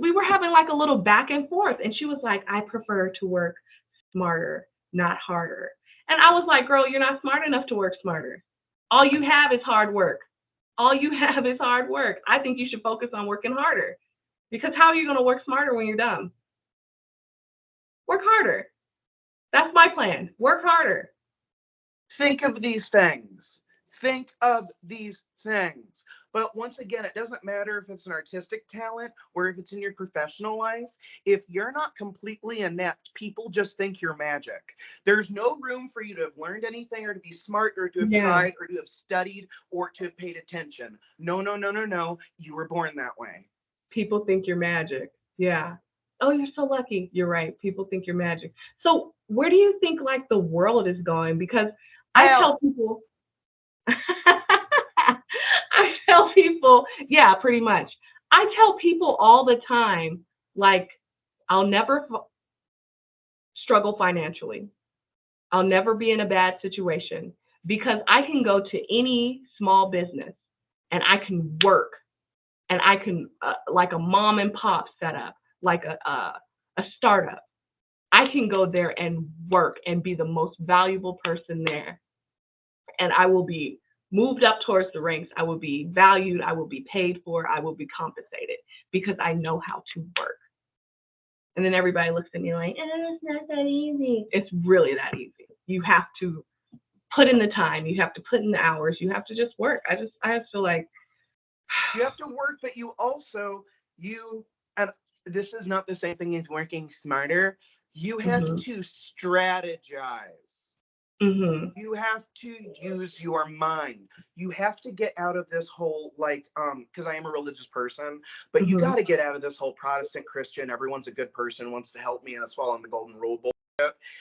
We were having like a little back and forth, and she was like, I prefer to work smarter, not harder. And I was like, girl, you're not smart enough to work smarter. All you have is hard work. All you have is hard work. I think you should focus on working harder, because how are you going to work smarter when you're dumb? Work harder. That's my plan. Work harder. Think of these things. Think of these things. But once again, it doesn't matter if it's an artistic talent or if it's in your professional life. If you're not completely inept, people just think you're magic. There's no room for you to have learned anything or to be smart or to have tried or to have studied or to have paid attention. No, no, no, no, no. You were born that way. People think you're magic. Yeah. Oh, you're so lucky. You're right. People think you're magic. So where do you think like the world is going? Because I tell people, yeah, pretty much. I tell people all the time, like, I'll never struggle financially. I'll never be in a bad situation because I can go to any small business and I can work and I can, like a mom and pop setup, like a startup. I can go there and work and be the most valuable person there. And I will be moved up towards the ranks. I will be valued. I will be paid for. I will be compensated because I know how to work. And then everybody looks at me like, it's not that easy. It's really that easy. You have to put in the time. You have to put in the hours. You have to just work. I just feel like you have to work, but and this is not the same thing as working smarter. You have to strategize. You have to use your mind. You have to get out of this whole because I am a religious person, but you got to get out of this whole Protestant Christian, everyone's a good person, wants to help me and it's following the golden rule bullshit.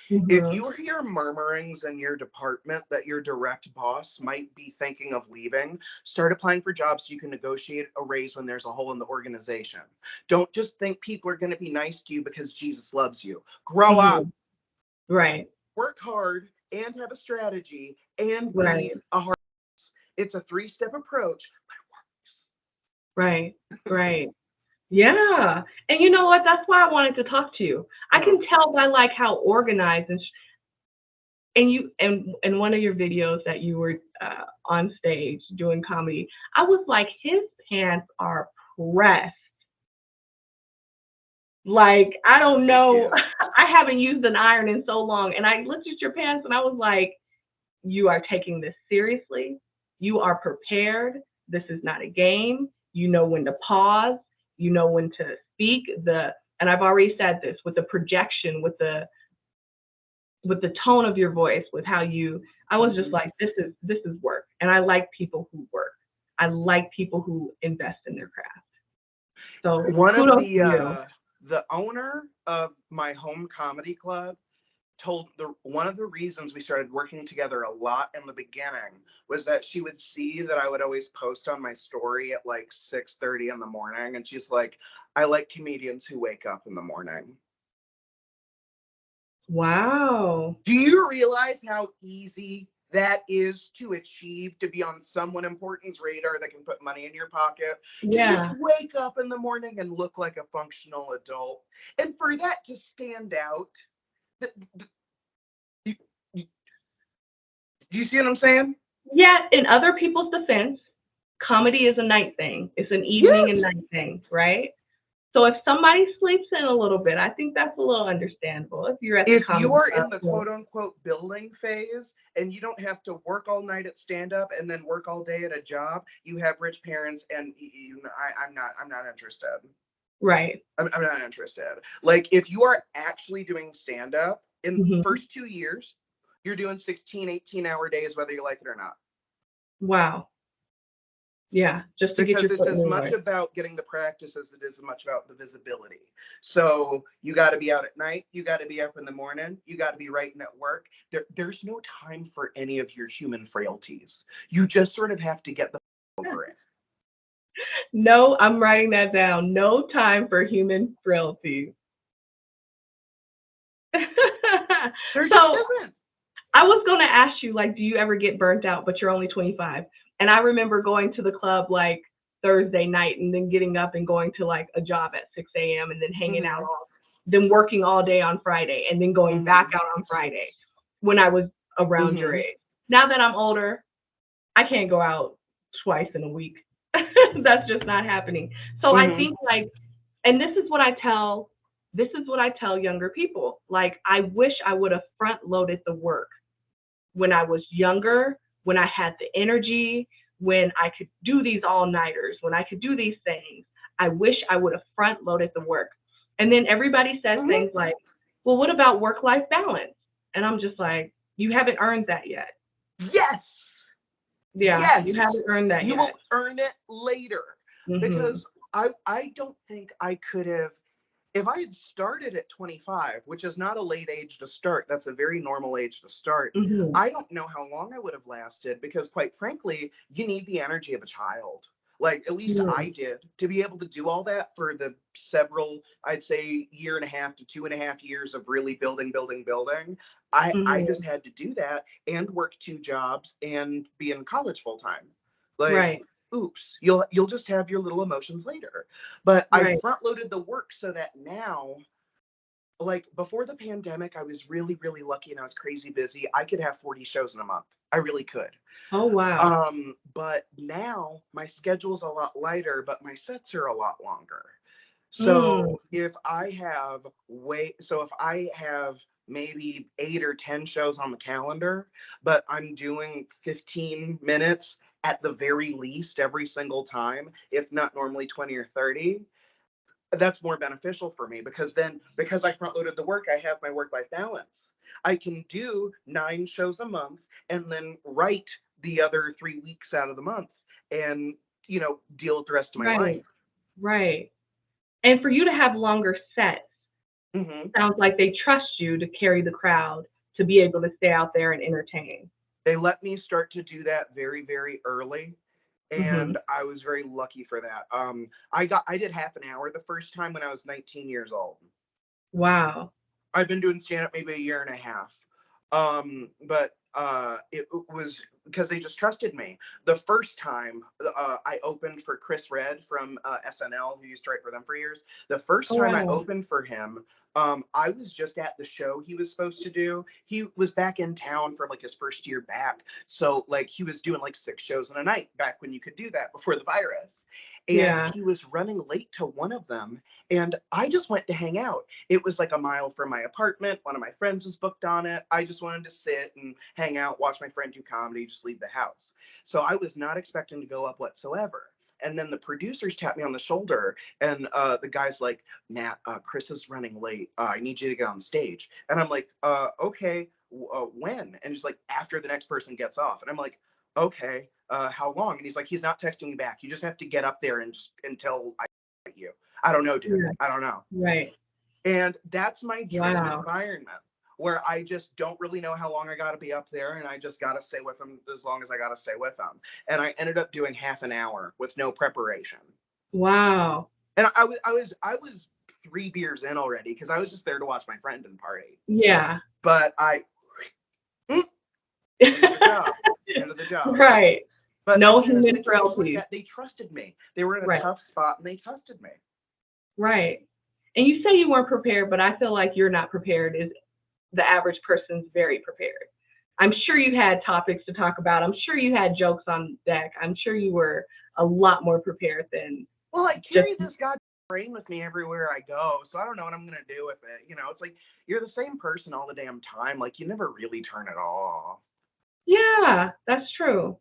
If you hear murmurings in your department that your direct boss might be thinking of leaving, start applying for jobs so you can negotiate a raise when there's a hole in the organization. Don't just think people are going to be nice to you because Jesus loves you. Grow up. Right. Work hard and have a strategy and be a hard. It's a 3-step approach, but it works. Right. Right. Yeah. And you know what? That's why I wanted to talk to you. I can tell by like how organized and you and in one of your videos that you were on stage doing comedy, I was like, his pants are pressed. Like, I don't know. I haven't used an iron in so long. And I looked at your pants and I was like, you are taking this seriously. You are prepared. This is not a game. You know when to pause. You know when to speak. And I've already said this, with the projection, with the tone of your voice, with how you. I was just like, this is work, and I like people who work. I like people who invest in their craft. So One of kudos to you. the owner of my home comedy club told one of the reasons we started working together a lot in the beginning was that she would see that I would always post on my story at like 6:30 in the morning, and she's like, I like comedians who wake up in the morning. Wow. Do you realize how easy that is to achieve, to be on someone important's radar that can put money in your pocket, to just Yeah. wake up in the morning and look like a functional adult, and for that to stand out? Do you see what I'm saying? Yeah, in other people's defense, comedy is a night thing. It's an evening and Yes. night thing, right? So if somebody sleeps in a little bit, I think that's a little understandable. If you're at the If comedy you are club, in the quote unquote building phase and you don't have to work all night at stand up and then work all day at a job, you have rich parents, and I'm not interested. right. I'm not interested. Like, if you are actually doing stand up in the Mhm. first 2 years, you're doing 16, 18-hour days, whether you like it or not. Wow. Yeah, just to get Because your it's foot in as the much door. about getting the practice as it is much about the visibility. So you got to be out at night. You got to be up in the morning. You got to be writing at work. There's no time for any of your human frailties. You just sort of have to get over it. No, I'm writing that down. No time for human frailty. There just So isn't. I was going to ask you, like, do you ever get burnt out, but you're only 25? And I remember going to the club like Thursday night and then getting up and going to like a job at 6 a.m. and then hanging out all, then working all day on Friday and then going back out on Friday when I was around your age. Now that I'm older, I can't go out twice in a week. That's just not happening. So I think like, and this is what I tell younger people. Like, I wish I would have front loaded the work when I was younger, when I had the energy, when I could do these all-nighters, when I could do these things. I wish I would have front loaded the work. And then everybody says things like, well, what about work-life balance? And I'm just like, you haven't earned that yet. Yes. Yeah, yes. You haven't earned that you yet. will earn it later. Because I don't think I could have, if I had started at 25, which is not a late age to start, that's a very normal age to start. I don't know how long I would have lasted, because quite frankly, you need the energy of a child. Like, at least I did, to be able to do all that for the several, I'd say, 1.5 to 2.5 years of really building. I just had to do that and work 2 jobs and be in college full time. Like, Right. oops, you'll just have your little emotions later. But I Right. front loaded the work so that now, like, before the pandemic, I was really, really lucky and I was crazy busy. I could have 40 shows in a month. I really could. Oh, wow. But now my schedule's a lot lighter, but my sets are a lot longer. Mm. So if I have maybe 8 or 10 shows on the calendar, but I'm doing 15 minutes at the very least every single time, if not normally 20 or 30, that's more beneficial for me, because I front loaded the work, I have my work-life balance. I can do 9 shows a month and then write the other 3 weeks out of the month and, deal with the rest of my life. Right. And for you to have longer sets, sounds like they trust you to carry the crowd, to be able to stay out there and entertain. They let me start to do that very, very early. And I was very lucky for that. I did half an hour the first time when I was 19 years old. Wow. I've been doing stand-up maybe 1.5 years. But it was because they just trusted me. The first time I opened for Chris Redd from SNL, who used to write for them for years. The first time I opened for him, I was just at the show he was supposed to do. He was back in town for like his first year back. So like he was doing like 6 shows in a night back when you could do that before the virus. And he was running late to one of them. And I just went to hang out. It was like a mile from my apartment. One of my friends was booked on it. I just wanted to sit and hang out, watch my friend do comedy, just leave the house. So I was not expecting to go up whatsoever. And then the producers tapped me on the shoulder, and the guy's like, Matt, Chris is running late. I need you to get on stage. And I'm like, okay, when? And he's like, after the next person gets off. And I'm like, okay, how long? And he's like, he's not texting me back. You just have to get up there and just until I you. I don't know, dude. Yeah. I don't know. Right. And that's my dream Wow. environment, where I just don't really know how long I got to be up there, and I just got to stay with them as long as I got to stay with them. And I ended up doing half an hour with no preparation. Wow. And I was 3 beers in already, because I was just there to watch my friend and party. Yeah. But end of the job. End of the job. Right. But No in a human situation frailties. like that, they trusted me. They were in a Right. tough spot, and they trusted me. Right. And you say you weren't prepared, but I feel like you're not prepared is the average person's very prepared. I'm sure you had topics to talk about. I'm sure you had jokes on deck. I'm sure you were a lot more prepared than. Well, I carry this goddamn brain with me everywhere I go, so I don't know what I'm gonna do with it. You know, it's like you're the same person all the damn time. Like, you never really turn it off. Yeah, that's true.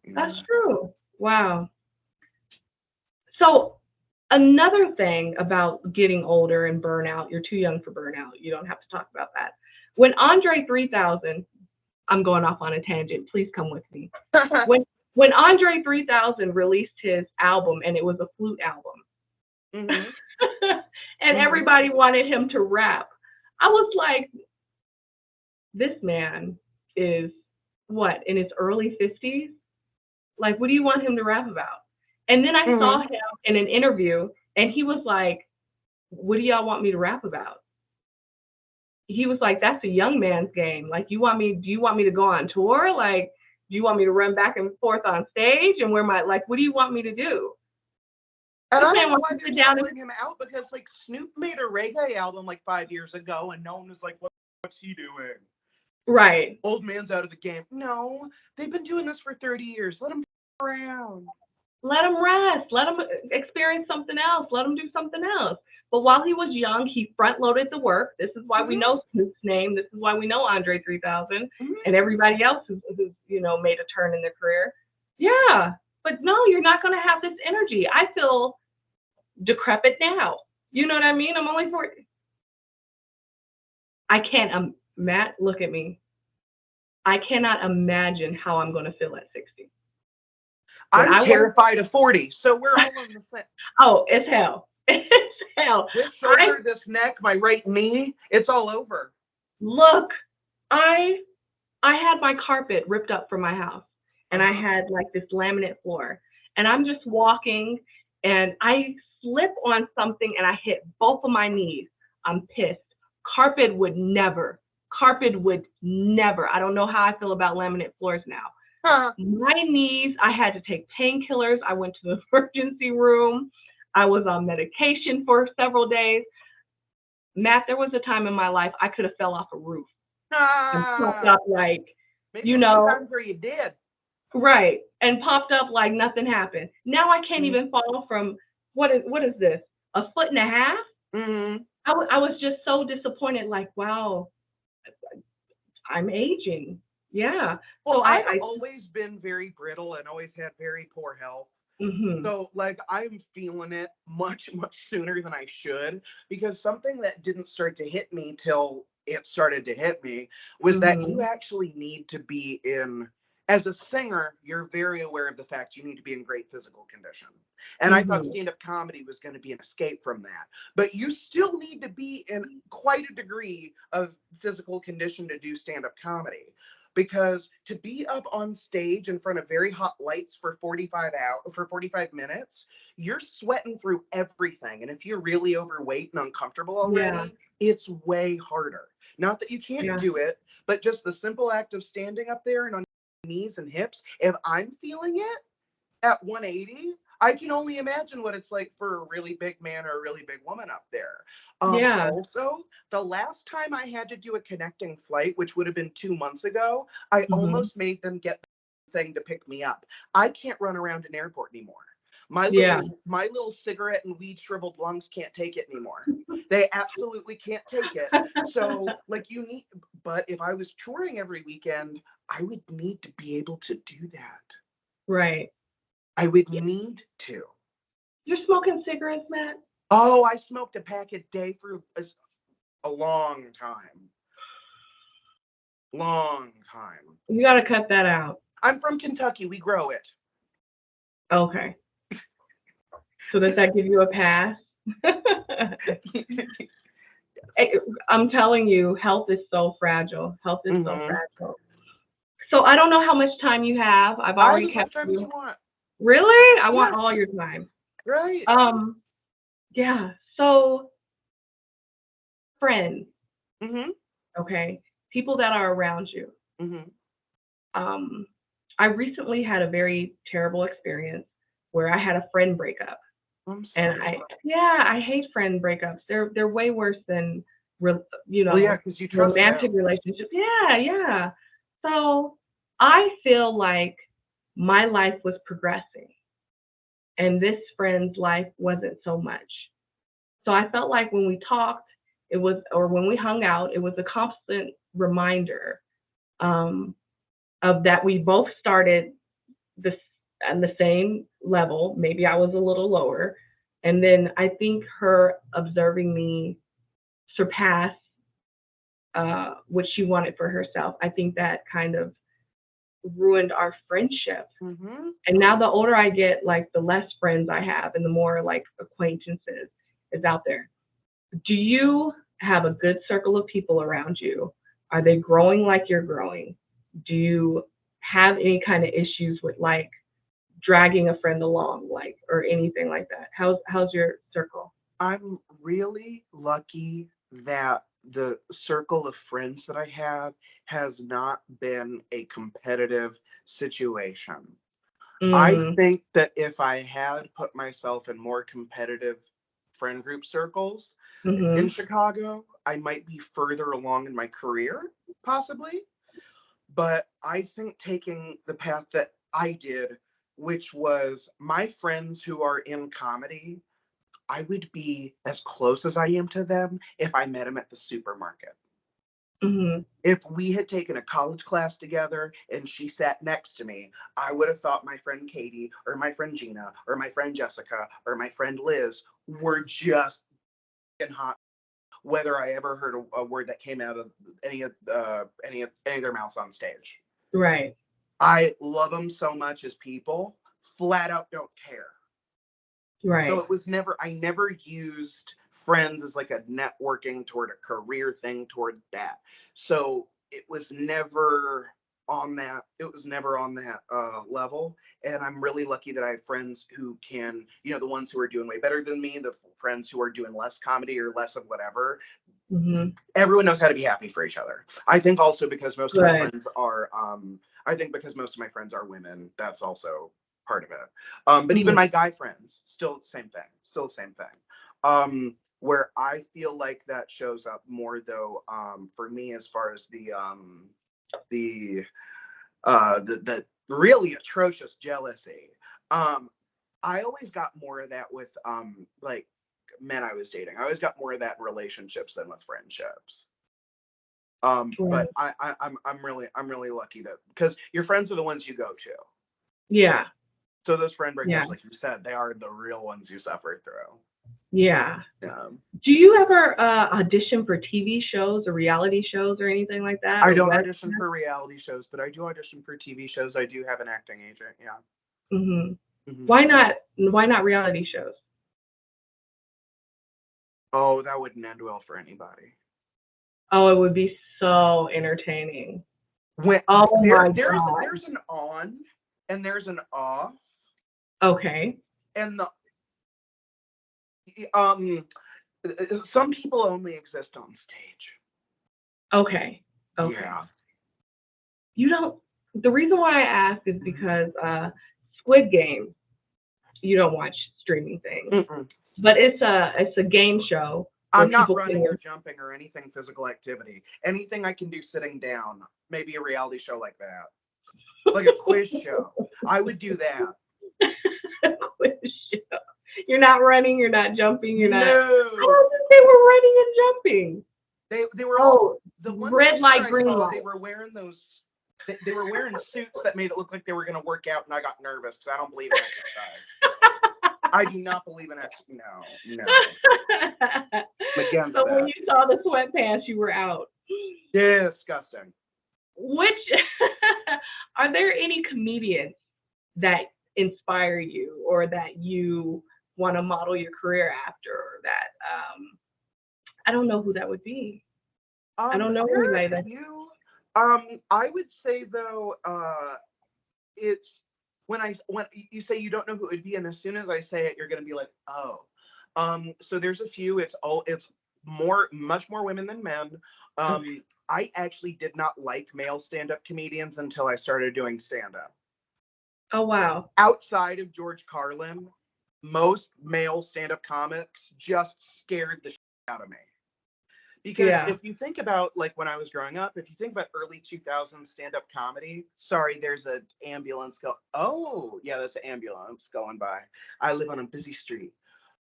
That's Yeah. true. Wow. So another thing about getting older and burnout, you're too young for burnout. You don't have to talk about that. When Andre 3000, I'm going off on a tangent. Please come with me. When Andre 3000 released his album, and it was a flute album, Mhm. and Mhm. everybody wanted him to rap, I was like, this man is what, in his early 50s? Like, what do you want him to rap about? And then I saw him in an interview, and he was like, what do y'all want me to rap about? He was like, that's a young man's game. Like, do you want me to go on tour? Like, do you want me to run back and forth on stage and wear my, like, what do you want me to do? And This I man don't know wants why to they're sit down and, singling him out, because like Snoop made a reggae album like 5 years ago, and no one was like, what's he doing? right. Old man's out of the game. No, they've been doing this for 30 years. Let him around. Let him rest. Let him experience something else. Let him do something else. But while he was young, he front loaded the work. This is why we know Snoop's name. This is why we know Andre 3000 and everybody else who's made a turn in their career. Yeah, but no, you're not going to have this energy. I feel decrepit now. You know what I mean? I'm only 40. I can't. Matt, look at me. I cannot imagine how I'm going to feel at 60. I'm terrified of 40, so we're all on the same. Oh, it's hell. It's hell. This shoulder, this neck, my right knee, it's all over. Look, I had my carpet ripped up from my house, and I had like this laminate floor, and I'm just walking, and I slip on something, and I hit both of my knees. I'm pissed. Carpet would never. I don't know how I feel about laminate floors now. My knees, I had to take painkillers. I went to the emergency room. I was on medication for several days. Matt, there was a time in my life I could have fell off a roof and popped up like, maybe a few times where you did. Right, and popped up like nothing happened. Now I can't even fall from, what is this, 1.5 feet? I was just so disappointed, like, wow, I'm aging. Yeah. Well, So I've always been very brittle and always had very poor health. So like I'm feeling it much, much sooner than I should, because something that didn't start to hit me till it started to hit me was that you actually need to be in, as a singer, you're very aware of the fact you need to be in great physical condition. And I thought stand-up comedy was going to be an escape from that. But you still need to be in quite a degree of physical condition to do stand-up comedy. Because to be up on stage in front of very hot lights for 45 minutes, you're sweating through everything. And if you're really overweight and uncomfortable already, it's way harder. Not that you can't do it, but just the simple act of standing up there and on knees and hips, if I'm feeling it at 180, I can only imagine what it's like for a really big man or a really big woman up there. Also, the last time I had to do a connecting flight, which would have been 2 months ago, I almost made them get the thing to pick me up. I can't run around an airport anymore. My Yeah. little cigarette and weed shriveled lungs can't take it anymore. They absolutely can't take it. So like but if I was touring every weekend, I would need to be able to do that. Right. I would need to. You're smoking cigarettes, Matt? Oh, I smoked a pack a day for a long time. Long time. You got to cut that out. I'm from Kentucky. We grow it. Okay. So does that give you a pass? Yes. I'm telling you, health is so fragile. Health is so Mhm. fragile. So I don't know how much time you have. I've I have already as much kept time as you you. want. Really? I want Yes. all your time. Right. Yeah. So friends, Mm-hmm. okay? People that are around you. Mm-hmm. I recently had a very terrible experience where I had a friend break up. I'm And sorry. I hate friend breakups. They're way worse than Well, yeah, because you trust romantic them. relationships. Yeah, yeah. So I feel like my life was progressing and this friend's life wasn't so much. So I felt like when we talked, or when we hung out, it was a constant reminder um, of that we both started this on the same level. Maybe I was a little lower. And then I think her observing me surpass what she wanted for herself, I think that kind of ruined our friendship. Mm-hmm. And now the older I get, like the less friends I have and the more like acquaintances is out there. Do you have a good circle of people around you? Are they growing like you're growing? Do you have any kind of issues with like dragging a friend along, like, or anything like that? How's your circle? I'm really lucky that the circle of friends that I have has not been a competitive situation. I Mm, think that if I had put myself in more competitive friend group circles in mm-hmm. Chicago, I might be further along in my career, possibly. But I think taking the path that I did, which was my friends who are in comedy, I would be as close as I am to them if I met them at the supermarket. Mm-hmm. If we had taken a college class together and she sat next to me, I would have thought my friend Katie or my friend Gina or my friend Jessica or my friend Liz were just hot. Whether I ever heard a word that came out of any of their mouths on stage. Right. I love them so much as people, flat out don't care. So Right. it was I never used friends as like a networking toward a career thing toward that. So it was never on that level. And I'm really lucky that I have friends who can, the ones who are doing way better than me, the friends who are doing less comedy or less of whatever. Mm-hmm. Everyone knows how to be happy for each other. I think also because most of my Good. friends are women, that's also part of it. But even Mm-hmm. my guy friends, still the same thing. Still the same thing. Where I feel like that shows up more though, for me as far as the the really atrocious jealousy. I always got more of that with like men I was dating. I always got more of that in relationships than with friendships. Right. But I'm really lucky that because your friends are the ones you go to. Yeah. So those friend Yeah. breakups, like you said, they are the real ones you suffer through. Yeah. Yeah. Do you ever audition for TV shows or reality shows or anything like that, I or don't web? audition for reality shows, but I do audition for TV shows. I do have an acting agent. Yeah. Mm-hmm. Hmm. Why not? Why not reality shows? Oh, that wouldn't end well for anybody. Oh, it would be so entertaining. When Oh my there's God. an on and there's an off, Okay. and um some people only exist on stage. Okay. Okay. Yeah. You don't. The reason why I ask is because Squid Game. You don't watch streaming things, Mm-mm. but it's a game show where I'm not people running can. or jumping or anything physical activity. Anything I can do sitting down, maybe a reality show like that. Like a quiz show. I would do that. Quiz You're not running, you're not jumping, you're not. I No, don't think they were running and jumping. they were all Oh, the one red picture light, I green saw. light. They were wearing those. They were wearing suits that made it look like they were going to work out, and I got nervous because I don't believe in exercise. I do not believe in exercise. No, I'm against So when that. you saw the sweatpants, you were out. Disgusting. Which are there any comedians that inspire you or that you want to model your career after, or that I don't know who that would be. I don't know There are anybody a that. few. I would say though, it's when you say you don't know who it would be, and as soon as I say it, you're gonna be like, oh. So there's a few. It's much more women than men. Okay. I actually did not like male stand-up comedians until I started doing stand-up. Oh wow. Outside of George Carlin, most male stand-up comics just scared the shit out of me. Because Yeah. if you think about like when I was growing up, if you think about early 2000s stand-up comedy, sorry, there's an ambulance go. Oh, yeah, that's an ambulance going by. I live on a busy street.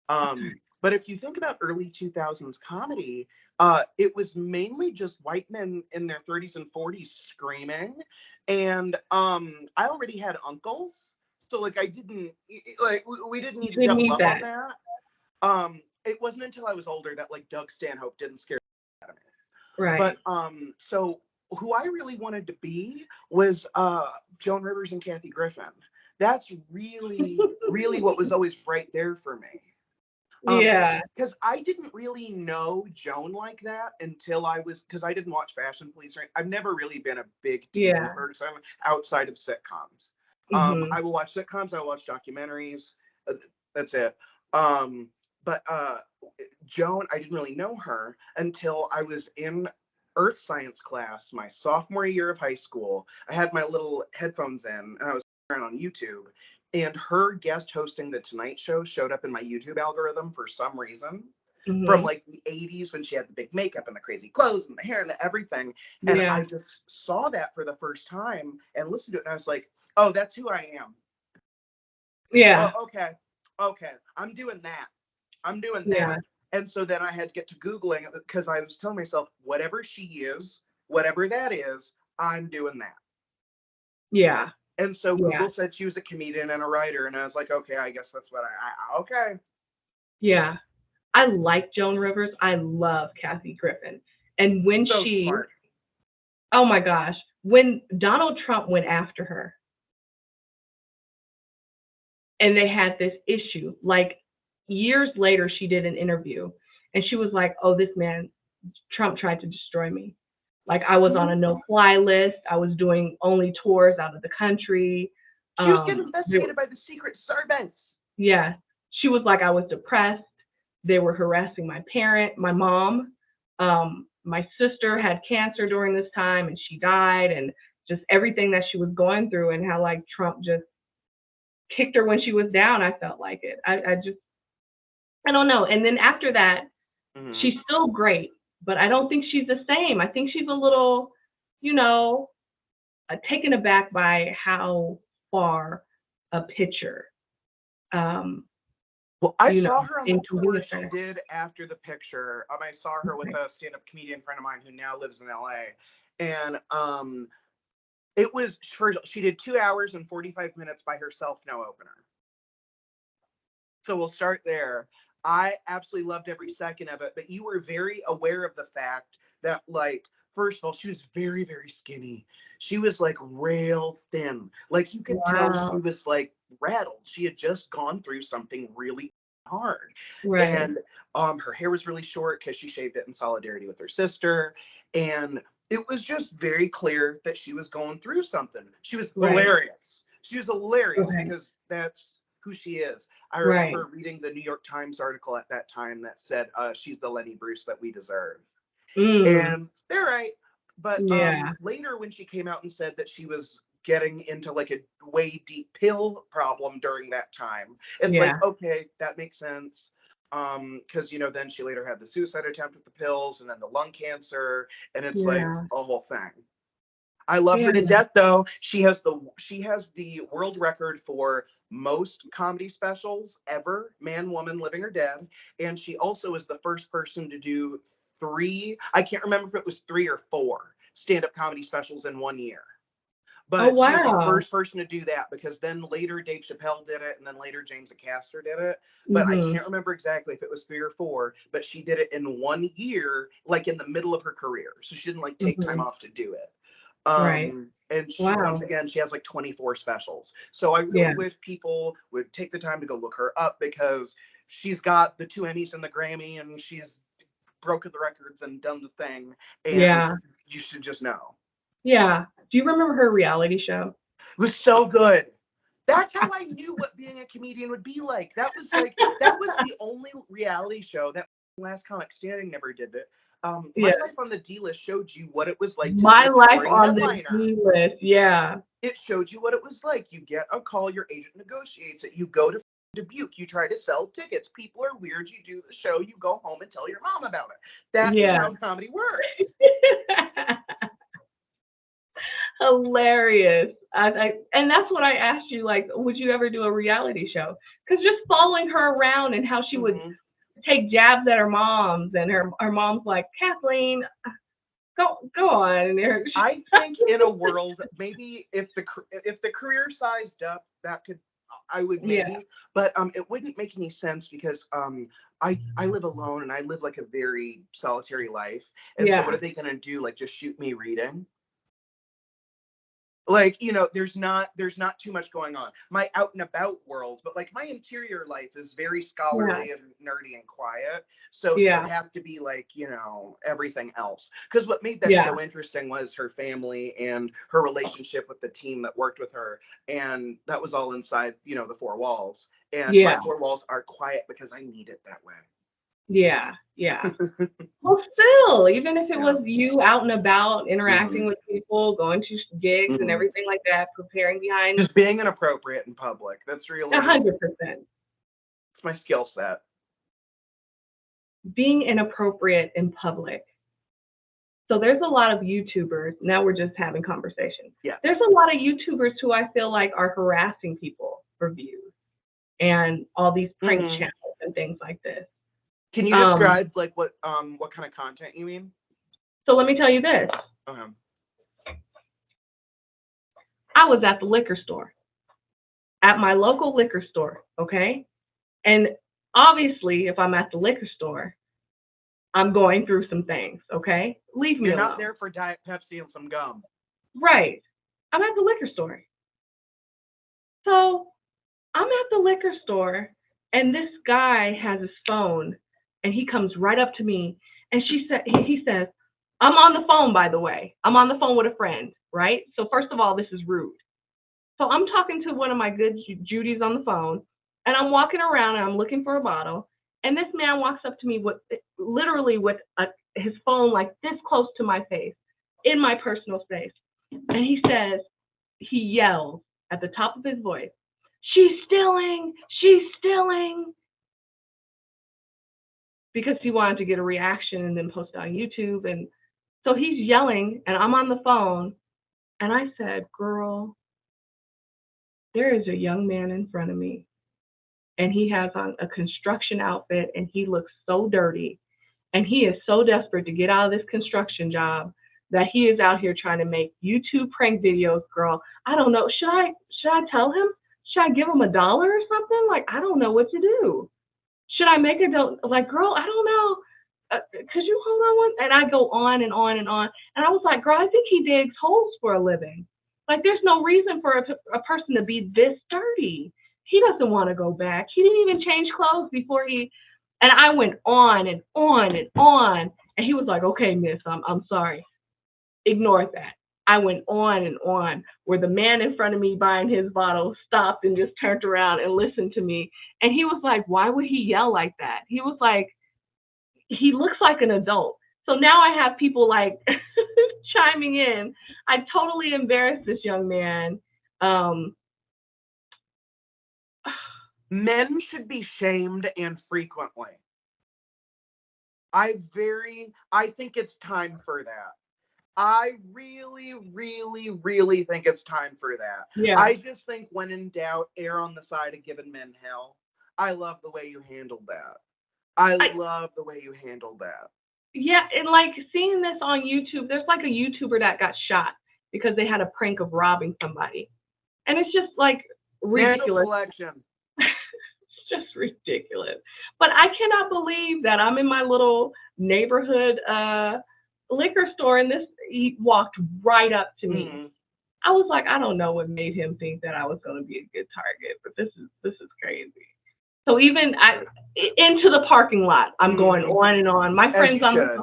But if you think about early 2000s comedy, it was mainly just white men in their 30s and 40s screaming. And I already had uncles. So like I didn't like we didn't need You to didn't double need up on that. that. It wasn't until I was older that like Doug Stanhope didn't scare me out of it. Right. But so who I really wanted to be was Joan Rivers and Kathy Griffin. That's really what was always right there for me. Yeah. Because I didn't really know Joan like that until because I didn't watch Fashion Police. I've never really been a big TV Yeah. person outside of sitcoms. Hmm. I will watch sitcoms. I will watch documentaries. That's it. But Joan, I didn't really know her until I was in earth science class my sophomore year of high school. I had my little headphones in and I was around on YouTube. And her guest hosting the Tonight Show showed up in my YouTube algorithm for some reason from Hmm. like the 80s when she had the big makeup and the crazy clothes and the hair and everything. And Yeah. I just saw that for the first time and listened to it. And I was like, oh, that's who I am. Oh, Yeah. okay. Okay. I'm doing that. I'm doing that. Yeah. And so then I had to get to Googling because I was telling myself, whatever she is, whatever that is, I'm doing that. Yeah. And so Yeah. Google said she was a comedian and a writer. And I was like, okay, I guess that's what okay. Yeah. I like Joan Rivers. I love Kathy Griffin. And when So she, smart. oh my gosh, when Donald Trump went after her and they had this issue, like years later, she did an interview and she was like, oh, this man, Trump tried to destroy me. Like I was on a no-fly list. I was doing only tours out of the country. She was getting They, investigated by the Secret Service. yeah, she was like, I was depressed. They were harassing my mom. My sister had cancer during this time and she died, and just everything that she was going through, and how like Trump just kicked her when she was down. I felt like it. I don't know. And then after that, she's still great, but I don't think she's the same. I think she's a little, you know, taken aback by how far a picture, Well, I you know, saw her on the tour inconvenienced she her. did after the picture. I saw her with a stand-up comedian friend of mine who now lives in LA. And it was she did 2 hours and 45 minutes by herself, no opener. So we'll start there. I absolutely loved every second of it, but you were very aware of the fact that, like, first of all, she was very, very skinny. She was like rail thin. Like you could tell she Wow. was like rattled. She had just gone through something really hard. Right. And her hair was really short because she shaved it in solidarity with her sister. And it was just very clear that she was going through something. She was Right. hilarious. She was hilarious Okay. because that's who she is. I Right. remember reading the New York Times article at that time that said she's the Lenny Bruce that we deserve. Mm. And they're right. But Yeah. later when she came out and said that she was getting into like a way deep pill problem during that time, it's Yeah. like, okay, that makes sense. Because then she later had the suicide attempt with the pills and then the lung cancer, and it's like Yeah. a whole thing. I love her to Yeah. death, though. She has the world record for most comedy specials ever, man, woman, living or dead. And she also is the first person to do three, I can't remember if it was 3 or 4 stand-up comedy specials in 1 year. Oh, But she was the wow. first person to do that, because then later Dave Chappelle did it, and then later James Acaster did it. But I Hmm. can't remember exactly if it was 3 or 4, but she did it in 1 year, like in the middle of her career. So she didn't like take time Hmm. off to do it. Right. And she, once Wow. again, she has like 24 specials. So I really Yeah. wish people would take the time to go look her up, because she's got the 2 Emmys and the Grammy, and she's broken the records and done the thing. And Yeah. you should just know. Yeah. Do you remember her reality show? It was so good. That's how I knew what being a comedian would be like. That was the only reality show that Last Comic Standing never did it. My Yeah. Life on the D List showed you what it was like to be My a life touring on the headliner. D list. Yeah. It showed you what it was like. You get a call, your agent negotiates it. You go to Dubuque, you try to sell tickets. People are weird. You do the show. You go home and tell your mom about it. That is Yeah. how comedy works. Hilarious. And that's what I asked you, like, would you ever do a reality show? Because just following her around and how she would Mhm. take jabs at her moms, and her mom's like, Kathleen, go on. And I think in a world, maybe if the career sized up, that could, I would yeah, maybe, but it wouldn't make any sense, because I live alone, and I live like a very solitary life, and so what yeah, are they gonna do? Like, just shoot me reading? Like, there's not too much going on, my out and about world, but like my interior life is very yeah, scholarly and nerdy and quiet. So it would yeah, have to be like, everything else, because what made that yeah, show interesting was her family and her relationship with the team that worked with her, and that was all inside the 4 walls, and my yeah, 4 walls are quiet because I need it that way. yeah, yeah. Well, still, even if it Yeah. was you out and about, interacting Hmm. with people, going to gigs and Hmm. everything like that, preparing behind Just being inappropriate in public, that's a really, 100%. it's my skill set. Being inappropriate in public. So there's a lot of YouTubers. Now we're just having conversations. There's Yes. a lot of YouTubers who I feel like are harassing people for views and all these prank Hmm. channels and things like this. Can you Um, describe like what kind of content you mean? so let me tell you this. Okay. I was at the liquor store, at my local liquor store, okay? And obviously, if I'm at the liquor store, I'm going through some things, okay? Leave me You're not alone. there for Diet Pepsi and some gum. Right. I'm at the liquor store. So I'm at the liquor store, and this guy has his phone, and he comes right up to me, and he says, "I'm on the phone, by the way. I'm on the phone with a friend, right?" So first of all, this is rude. So I'm talking to one of my good Judy's on the phone, and I'm walking around and I'm looking for a bottle, and this man walks up to me with literally with his phone like this close to my face, in my personal space, and he yells at the top of his voice, "She's stealing! She's stealing!" Because he wanted to get a reaction and then post it on YouTube. And so he's yelling, and I'm on the phone. And I said, "Girl, there is a young man in front of me, and he has on a construction outfit, and he looks so dirty. And he is so desperate to get out of this construction job that he is out here trying to make YouTube prank videos, girl. I don't know. Should I tell him? Should I give him $1 or something? Like, I don't know what to do. Should I make a like, girl, I don't know. Could you hold on one? And I go on and on and on. And I was like, girl, I think he digs holes for a living. Like, there's no reason for a person to be this dirty. He doesn't want to go back. He didn't even change clothes before he. And I went on and on and on. And he was like, okay, miss, I'm sorry. Ignore that. I went on and on, where the man in front of me buying his bottle stopped and just turned around and listened to me. And he was like, why would he yell like that? He was like, he looks like an adult. So now I have people like chiming in. I totally embarrassed this young man. Um, Men should be shamed, and frequently. I think it's time for that. I really, really, really think it's time for that. Yeah. I just think when in doubt, err on the side of giving men hell. I love the way you handled that. I I, love the way you handled that. yeah, and like seeing this on YouTube, there's like a YouTuber that got shot because they had a prank of robbing somebody. And it's just like Natural ridiculous. selection. It's just ridiculous. But I cannot believe that I'm in my little neighborhood liquor store and he walked right up to me. Mhm. I was like, I don't know what made him think that I was going to be a good target, but this is crazy. So even into the parking lot, I'm going on and on. My As friends you on should.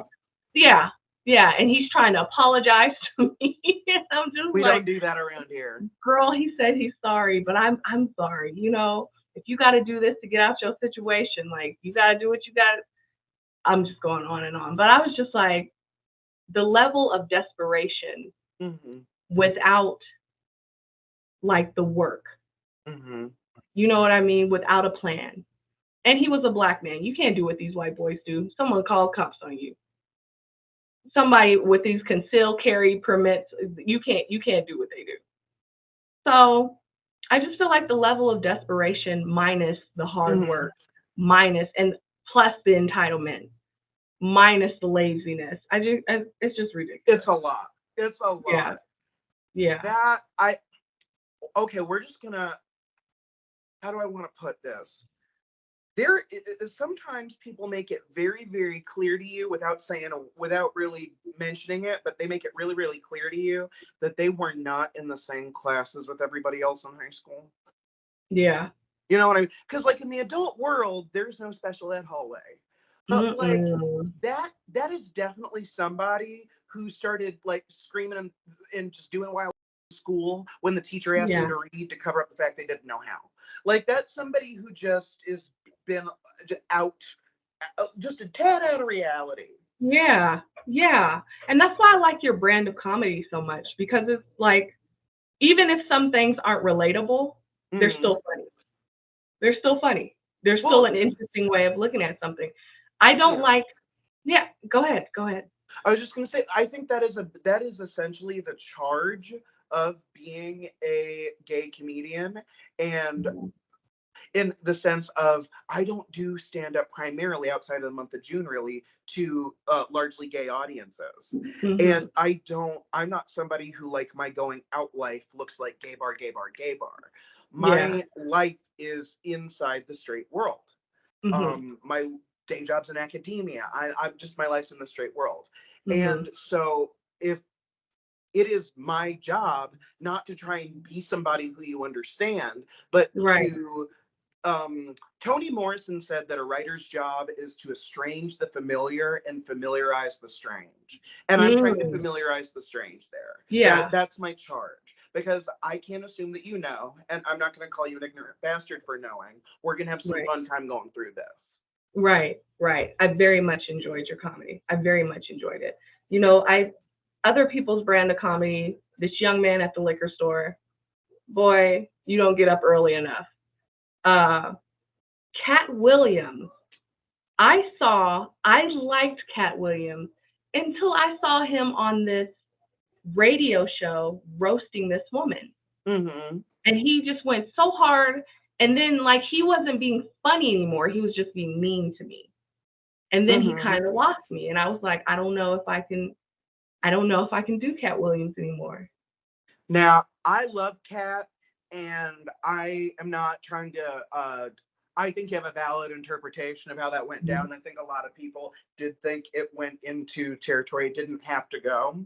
yeah, yeah, and he's trying to apologize to me. And I'm just We like, don't do that around here. girl, he said he's sorry, but I'm sorry. You know, if you got to do this to get out your situation, like you got to do what you got. I'm just going on and on. But I was just like, the level of desperation Mm-hmm. without like the work. Mm-hmm. You know what I mean? Without a plan. And he was a black man. You can't do what these white boys do. Someone called cops on you. Somebody with these concealed carry permits, you can't do what they do. So I just feel like the level of desperation minus the hard Mhm. work, minus and plus the entitlement, minus the laziness. It's just ridiculous. It's a lot. It's a lot. Yeah. Yeah. Okay, we're just gonna, how do I want to put this? There is sometimes people make it very, very clear to you without really mentioning it, but they make it really, really clear to you that they were not in the same classes with everybody else in high school. Yeah. You know what I mean? Because like in the adult world, there's no special ed hallway. But like that is definitely somebody who started like screaming and just doing wild school when the teacher asked him to read to cover up the fact they didn't know how. Like that's somebody who just is been out, just a tad out of reality. Yeah. Yeah. And that's why I like your brand of comedy so much, because it's like, even if some things aren't relatable, they're still funny. They're still funny. There's still an interesting way of looking at something. I don't like, go ahead. I was just going to say, I think that is essentially the charge of being a gay comedian, and in the sense of I don't do stand up primarily outside of the month of June really to largely gay audiences. And I'm not somebody who like my going out life looks like gay bar. My life is inside the straight world. My day job's in academia. I'm just, my life's in the straight world. And so if it is my job not to try and be somebody who you understand, but to Toni Morrison said that a writer's job is to estrange the familiar and familiarize the strange. And I'm trying to familiarize the strange there. Yeah. That's my charge. Because I can't assume that you know, and I'm not going to call you an ignorant bastard for knowing. We're going to have some fun time going through this. Right. I very much enjoyed your comedy. I very much enjoyed it. You know, other people's brand of comedy, this young man at the liquor store, boy, you don't get up early enough. Katt Willams. I liked Katt Willams until I saw him on this radio show roasting this woman. And he just went so hard, and then like he wasn't being funny anymore. He was just being mean to me. And then he kind of lost me, and I was like, I don't know if I can do Katt Willams anymore. Now, I love Katt, and I am not trying to I think you have a valid interpretation of how that went down. I think a lot of people did think it went into territory it didn't have to go.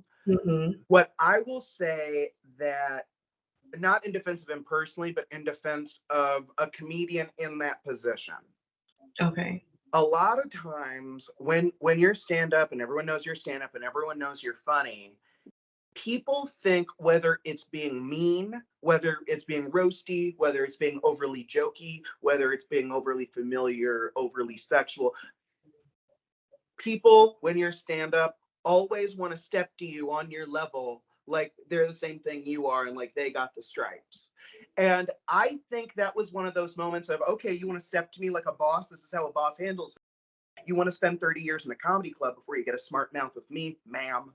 What I will say, that not in defense of him personally, but in defense of a comedian in that position. Okay. A lot of times when you're stand up and everyone knows you're stand up and everyone knows you're funny, people think whether it's being mean, whether it's being roasty, whether it's being overly jokey, whether it's being overly familiar, overly sexual, people, when you're stand up, always want to step to you on your level like they're the same thing you are and like they got the stripes. And I think that was one of those moments of, okay, you want to step to me like a boss? This is how a boss handles it. You want to spend 30 years in a comedy club before you get a smart mouth with me, ma'am?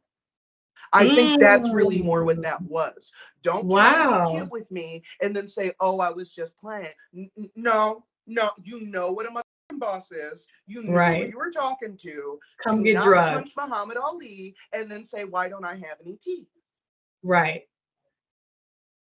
I think that's really more what Mm. that was. Don't try and be cute Wow. with me and then say, oh, I was just playing. No, you know what a motherfucking boss is. You knew who Right. you were talking to. Come Do get not drugged. punch Muhammad Ali and then say, why don't I have any teeth? Right.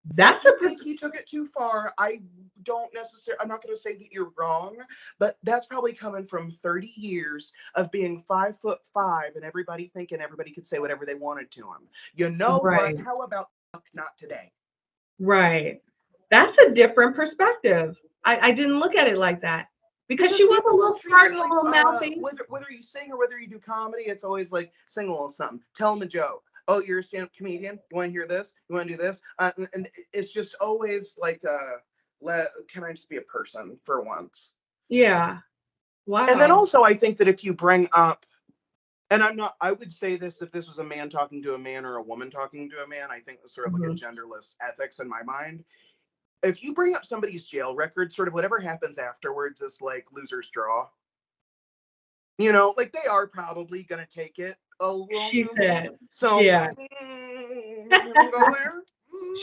If That's you a think he took it too far, I'm not going to say that you're wrong, but that's probably coming from 30 years of being 5'5" and everybody thinking everybody could say whatever they wanted to him. You know what? right. How about not today? Right. That's a different perspective. I didn't look at it like that because Because she was a people will little treat smart us and a like little mouthy. whether you sing or whether you do comedy, it's always like sing a little something, tell them a joke. Oh, you're a stand-up comedian. You want to hear this? You want to do this? And it's just always like, can I just be a person for once? Yeah. And then Wow. also, I think that if you bring up, and I would say this if this was a man talking to a man or a woman talking to a man, I think it's sort of like a Mhm. genderless ethics in my mind. If you bring up somebody's jail record, sort of whatever happens afterwards is like loser's draw. You know, like they are probably going to take it a little. She said, So, yeah. you want to go there?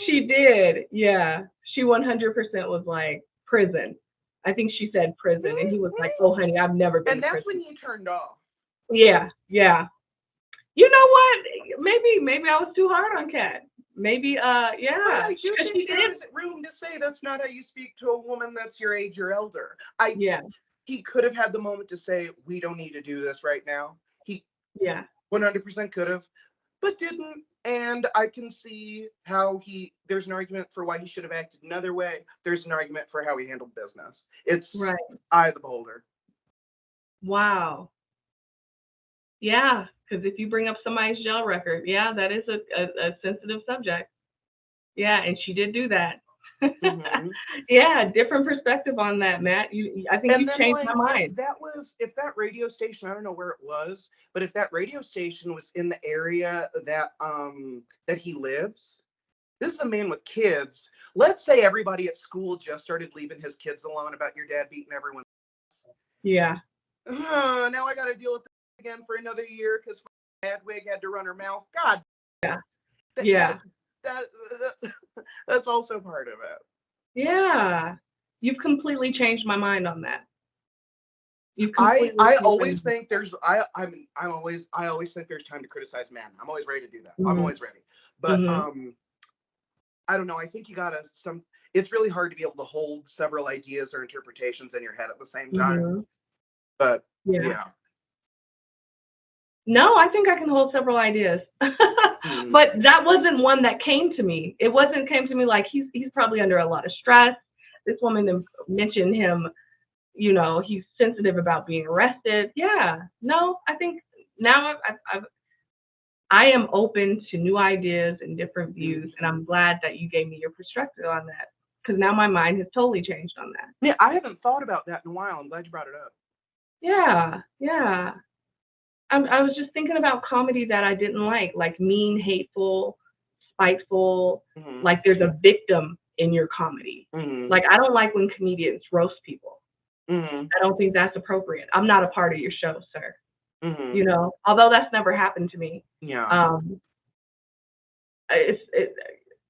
She did. Yeah. She 100% was like prison. I think she said prison. And he was like, oh, honey, I've never been And to that's prison. when he turned off. Yeah. Yeah. You know what? Maybe I was too hard on Katt. Maybe, But yeah. I do Because she think there did. is room to say that's not how you speak to a woman that's your age or elder. Yeah. He could have had the moment to say, we don't need to do this right now. He Yeah. 100% could have, but didn't. And I can see how there's an argument for why he should have acted another way. There's an argument for how he handled business. It's Right. eye of the beholder. Wow. Yeah. Because if you bring up somebody's jail record, yeah, that is a sensitive subject. Yeah. And she did do that. Mm-hmm. Yeah. Different perspective on that, Matt. I think And you've then, changed my like, mind. if that radio station, I don't know where it was, but if that radio station was in the area that he lives, this is a man with kids. Let's say everybody at school just started leaving his kids alone about your dad beating everyone. Yeah. Now I got to deal with this again for another year because Madwig had to run her mouth. God, Yeah. that, Yeah. that, that that's also part of it. Yeah. You've completely changed my mind on that. You've I completely I changed my always mind. think there's I always think there's time to criticize men. I'm always ready to do that. I'm Mhm. always ready. But Mhm. I don't know. I think you gotta it's really hard to be able to hold several ideas or interpretations in your head at the same time. Mhm. But Yeah. yeah. No, I think I can hold several ideas. Mm. But that wasn't one that came to me. It wasn't came to me like he's probably under a lot of stress. This woman mentioned him, he's sensitive about being arrested. Yeah. No, I think now I am open to new ideas and different views, and I'm glad that you gave me your perspective on that because now my mind has totally changed on that. Yeah, I haven't thought about that in a while. I'm glad you brought it up. Yeah, yeah. I was just thinking about comedy that I didn't like mean, hateful, spiteful, Mm-hmm. like there's a victim in your comedy. Mm-hmm. Like I don't like when comedians roast people. Mm-hmm. I don't think that's appropriate. I'm not a part of your show, sir. Mm-hmm. Although that's never happened to me. Yeah. Um,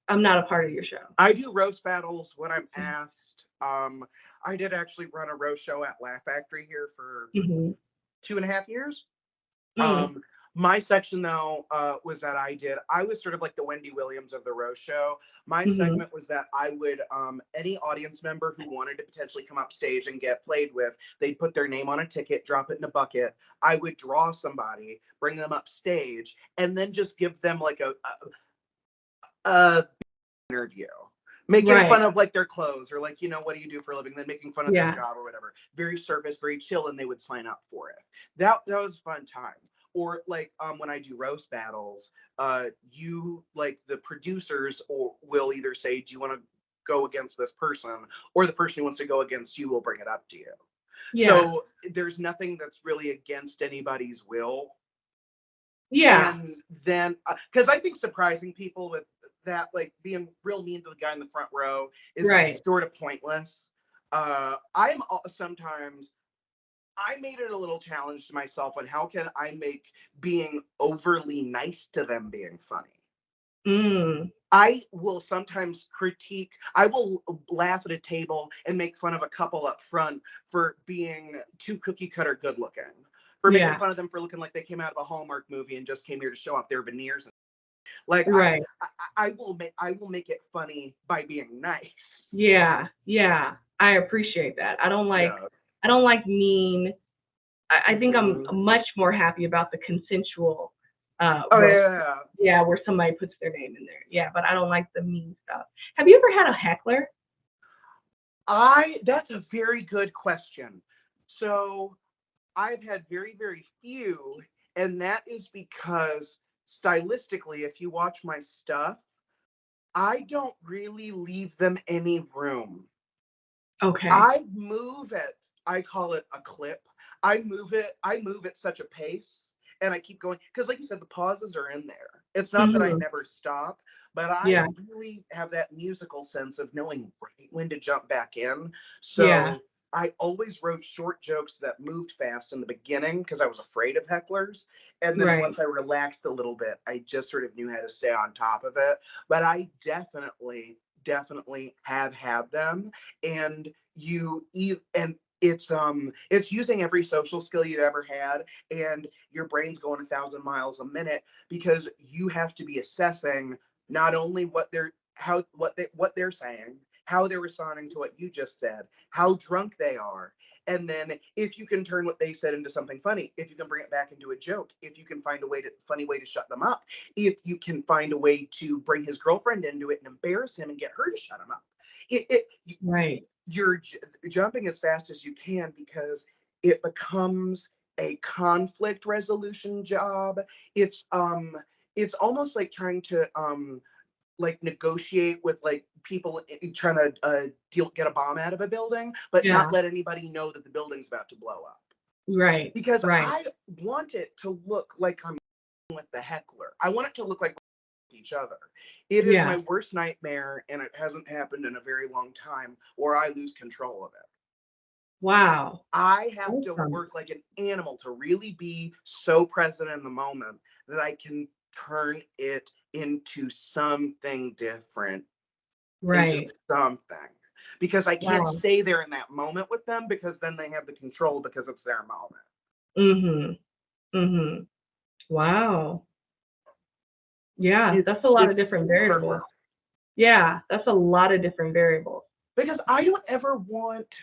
I'm not a part of your show. I do roast battles when I'm asked. I did actually run a roast show at Laugh Factory here for Mm-hmm. 2.5 years. Mm. My section though was that I was sort of like the Wendy Williams of the roast show. My Mm-hmm. segment was that I would any audience member who wanted to potentially come up stage and get played with, they'd put their name on a ticket, drop it in a bucket. I would draw somebody, bring them up stage, and then just give them like a interview, making fun Right. of like their clothes or like, what do you do for a living, then making fun of their Yeah. job or whatever. Very surface, very chill, and they would sign up for it. That was a fun time. Or like when I do roast battles, you like the producers will either say, do you want to go against this person, or the person who wants to go against you will bring it up to you. Yeah. So there's nothing that's really against anybody's will. Yeah. And then because I think surprising people with that, like being real mean to the guy in the front row, is Right. sort of pointless. I'm sometimes I made it a little challenge to myself on how can I make being overly nice to them being funny. Mm. I will sometimes I will laugh at a table and make fun of a couple up front for being too cookie cutter good looking, for making Yeah. fun of them for looking like they came out of a Hallmark movie and just came here to show off their veneers. Like Right. I will make it funny by being nice. Yeah. Yeah. I appreciate that. Yeah. I don't like mean. I think I'm Mhm. much more happy about the consensual Oh roast. yeah. Yeah, where somebody puts their name in there. Yeah, but I don't like the mean stuff. Have you ever had a heckler? That's a very good question. So I've had very, very few, and that is because stylistically, if you watch my stuff, I don't really leave them any room. Okay. I call it a clip. I move at such a pace and I keep going. Because, like you said, the pauses are in there. It's not that I Hmm. never stop, but I Yeah. really have that musical sense of knowing right when to jump back in. Yeah. So I always wrote short jokes that moved fast in the beginning because I was afraid of hecklers. And then Right. once I relaxed a little bit, I just sort of knew how to stay on top of it. But I definitely have had them. And and it's using every social skill you've ever had, and your brain's going 1,000 miles a minute because you have to be assessing not only what they're saying, how they're responding to what you just said, how drunk they are, and then if you can turn what they said into something funny, if you can bring it back into a joke, if you can find a funny way to shut them up, if you can find a way to bring his girlfriend into it and embarrass him and get her to shut him up. it Right. you're jumping as fast as you can because it becomes a conflict resolution job. It's almost like trying to like negotiate with like people trying to get a bomb out of a building, but not Yeah. let anybody know that the building's about to blow up. Right. Because Right. I want it to look like I'm with the heckler. I want it to look like each other. It is Yeah. my worst nightmare, and it hasn't happened in a very long time where I lose control of it. Wow. I have to Awesome. work like an animal to really be so present in the moment that I can turn it into something different, into Right. something. Because I can't Wow. stay there in that moment with them because then they have the control because it's their moment. Mhm. Mhm. Wow. Yeah, that's a lot of It's different perfect. variables. Yeah, that's a lot of different variables. Because I don't ever want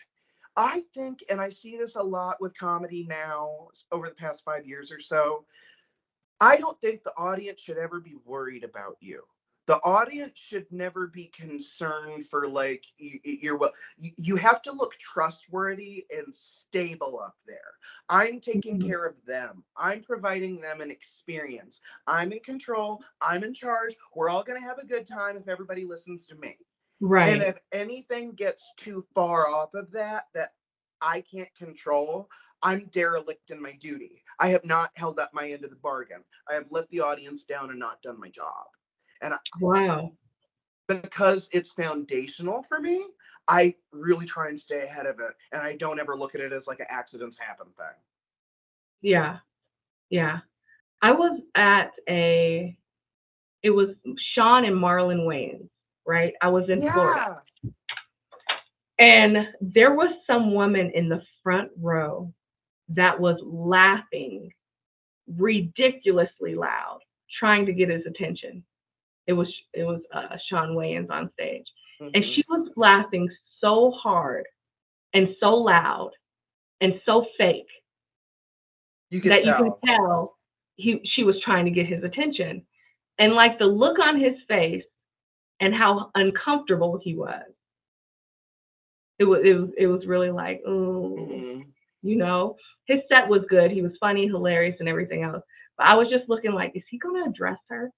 I think, and I see this a lot with comedy now over the past 5 years or so, I don't think the audience should ever be worried about you. The audience should never be concerned for like you're well. You have to look trustworthy and stable up there. I'm taking Mhm. care of them. I'm providing them an experience. I'm in control. I'm in charge. We're all going to have a good time if everybody listens to me. And Right. if anything gets too far off of that I can't control, I'm derelict in my duty. I have not held up my end of the bargain. I have let the audience down and not done my job. And Wow. because it's foundational for me, I really try and stay ahead of it. And I don't ever look at it as like an accidents happen thing. Yeah. Yeah. I was at a it was Sean and Marlon Wayans, right? I was in Florida. Yeah. And there was some woman in the front row that was laughing ridiculously loud, trying to get his attention. It was Sean Wayans on stage, and Hmm. she was laughing so hard and so loud and so fake You could that you can tell. tell she was trying to get his attention, and like the look on his face and how uncomfortable he was. It was really like, oh, Hmm. you know, his set was good. He was funny, hilarious, and everything else. But I was just looking like, is he going to address her?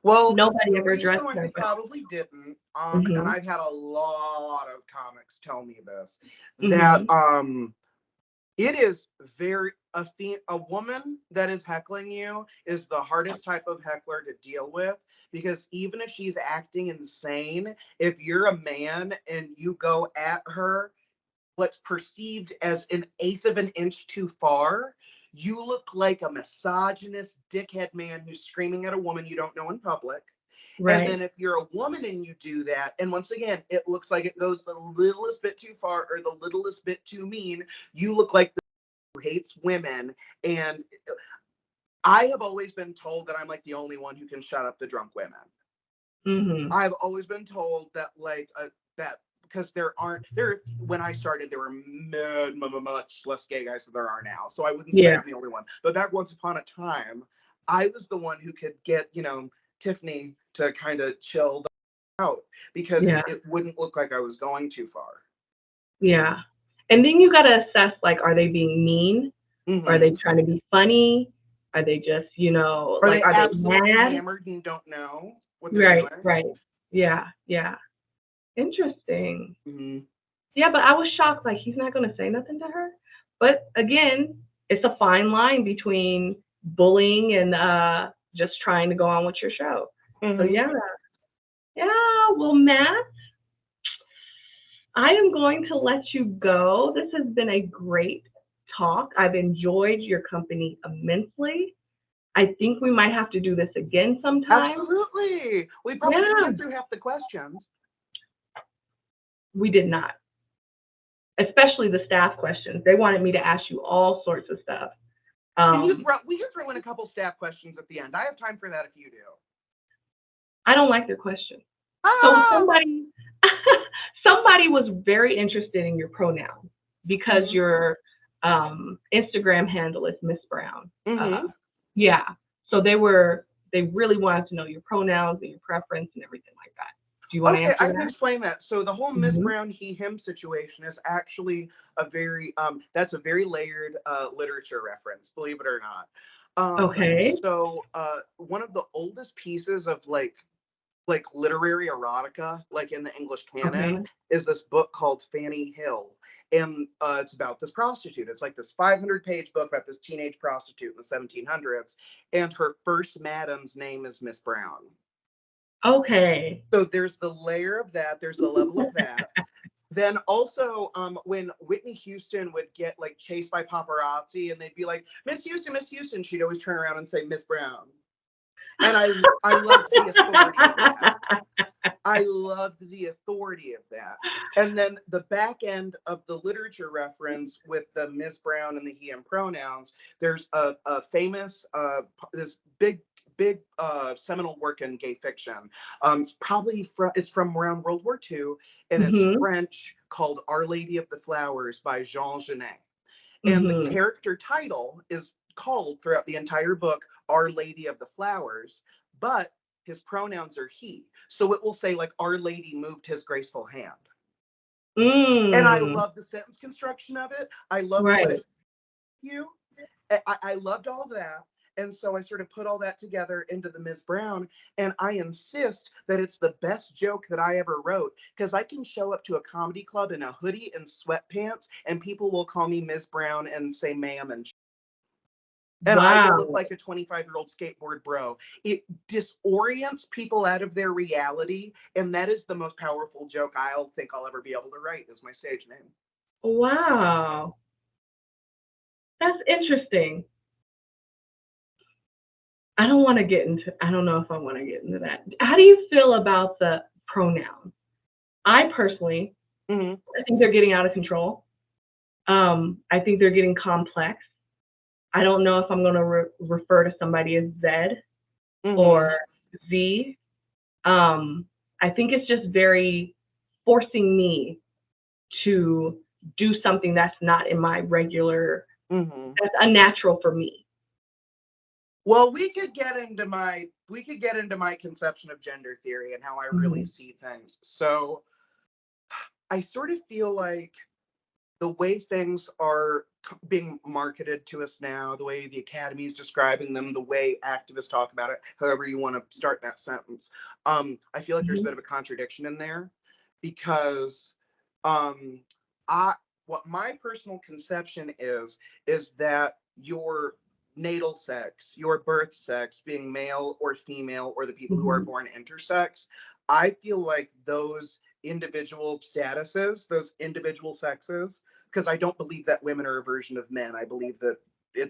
Well, Nobody the ever reason addressed why her. he probably didn't, and Mhm. I've had a lot of comics tell me this, that Mhm. it is a woman that is heckling you is the hardest type of heckler to deal with because even if she's acting insane, if you're a man and you go at her, what's perceived as an eighth of an inch too far, you look like a misogynist dickhead man who's screaming at a woman you don't know in public. And then Right. if you're a woman and you do that, and once again, it looks like it goes the littlest bit too far or the littlest bit too mean, you look like the who hates women. And I have always been told that I'm like the only one who can shut up the drunk women. Mm-hmm. I've always been told that that because when I started there were much less gay guys than there are now. So I wouldn't say Yeah. I'm the only one. But back once upon a time, I was the one who could get, Tiffany to kind of chill out because Yeah. it wouldn't look like I was going too far. Yeah. And then you got to assess, like, are they being mean? Are they Mm-hmm. trying to be funny? Are they just, Are like, they are they absolutely mad? hammered and don't know what they're Right, doing? right. Yeah, yeah. Interesting. Mm-hmm. Yeah, but I was shocked, like, he's not going to say nothing to her. But again, it's a fine line between bullying and just trying to go on with your show. So, Mm-hmm. yeah. Yeah, well, Matt, I am going to let you go. This has been a great talk. I've enjoyed your company immensely. I think we might have to do this again sometime. Absolutely. We probably didn't Yeah, get through half the questions. we did not, especially the staff questions. They wanted me to ask you all sorts of stuff. We can throw in a couple staff questions at the end. I have time for that if you do. I don't like their questions. So Ah! somebody was very interested in your pronouns because Mhm. your Instagram handle is Miss Brown. Mhm. Yeah. So they really wanted to know your pronouns and your preference and everything like that. Do you want to Okay, I answer can that? explain that. So the whole Miss Hmm. Brown he him situation is actually a very that's a very layered literature reference, believe it or not. Okay. So one of the oldest pieces of like literary erotica, like in the English canon, Okay. is this book called Fanny Hill. And it's about this prostitute. It's like this 500-page book about this teenage prostitute in the 1700s. And her first madam's name is Miss Brown. Okay. So there's the layer of that, there's the level of that. Then also, when Whitney Houston would get like chased by paparazzi and they'd be like, Miss Houston, she'd always turn around and say, Miss Brown. And I loved the authority of that. I loved the authority of that. And then the back end of the literature reference with the Miss Brown and the he and pronouns, there's a famous, this big seminal work in gay fiction. It's from around World War II, and it's Hmm. French, called Our Lady of the Flowers by Jean Genet. And the Hmm. character title is called throughout the entire book Our Lady of the Flowers, but his pronouns are he. So it will say like Our Lady moved his graceful hand. And I Mm. love the sentence construction of it. I loved what Right. it you. I loved all that. And so I sort of put all that together into the Ms. Brown. And I insist that it's the best joke that I ever wrote because I can show up to a comedy club in a hoodie and sweatpants, and people will call me Ms. Brown and say ma'am and I will look Wow. like a 25-year-old skateboard bro. It disorients people out of their reality. And that is the most powerful joke I'll think I'll ever be able to write is my stage name. Wow. That's interesting. I don't want to get into, I don't know if I want to get into that. How do you feel about the pronouns? I personally, Mm-hmm. I think they're getting out of control. I think they're getting complex. I don't know if I'm going to refer to somebody as Z Mm-hmm. or Z. I think it's just very forcing me to do something that's not in my regular, Mm-hmm. that's unnatural for me. Well, we could get into my conception of gender theory and how I really Mhm. see things. So I sort of feel like the way things are being marketed to us now, the way the Academy is describing them, the way activists talk about it, however you want to start that sentence, I feel like there's a Mhm. bit of a contradiction in there because um, I what my personal conception is that your natal sex, your birth sex, being male or female, or the people who are Mhm. born intersex, I feel like those individual statuses, those individual sexes, because I don't believe that women are a version of men. I believe that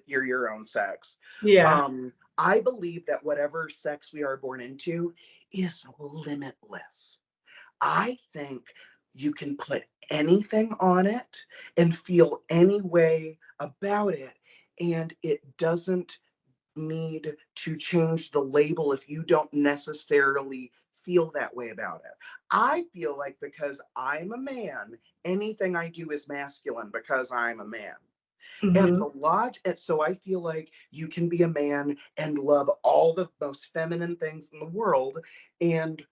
you're your own sex. Yeah. I believe that whatever sex we are born into is limitless. I think you can put anything on it and feel any way about it, and it doesn't need to change the label if you don't necessarily feel that way about it. I feel like because I'm a man, anything I do is masculine because I'm a man. And Hmm. the lodge, and so I feel like you can be a man and love all the most feminine things in the world, and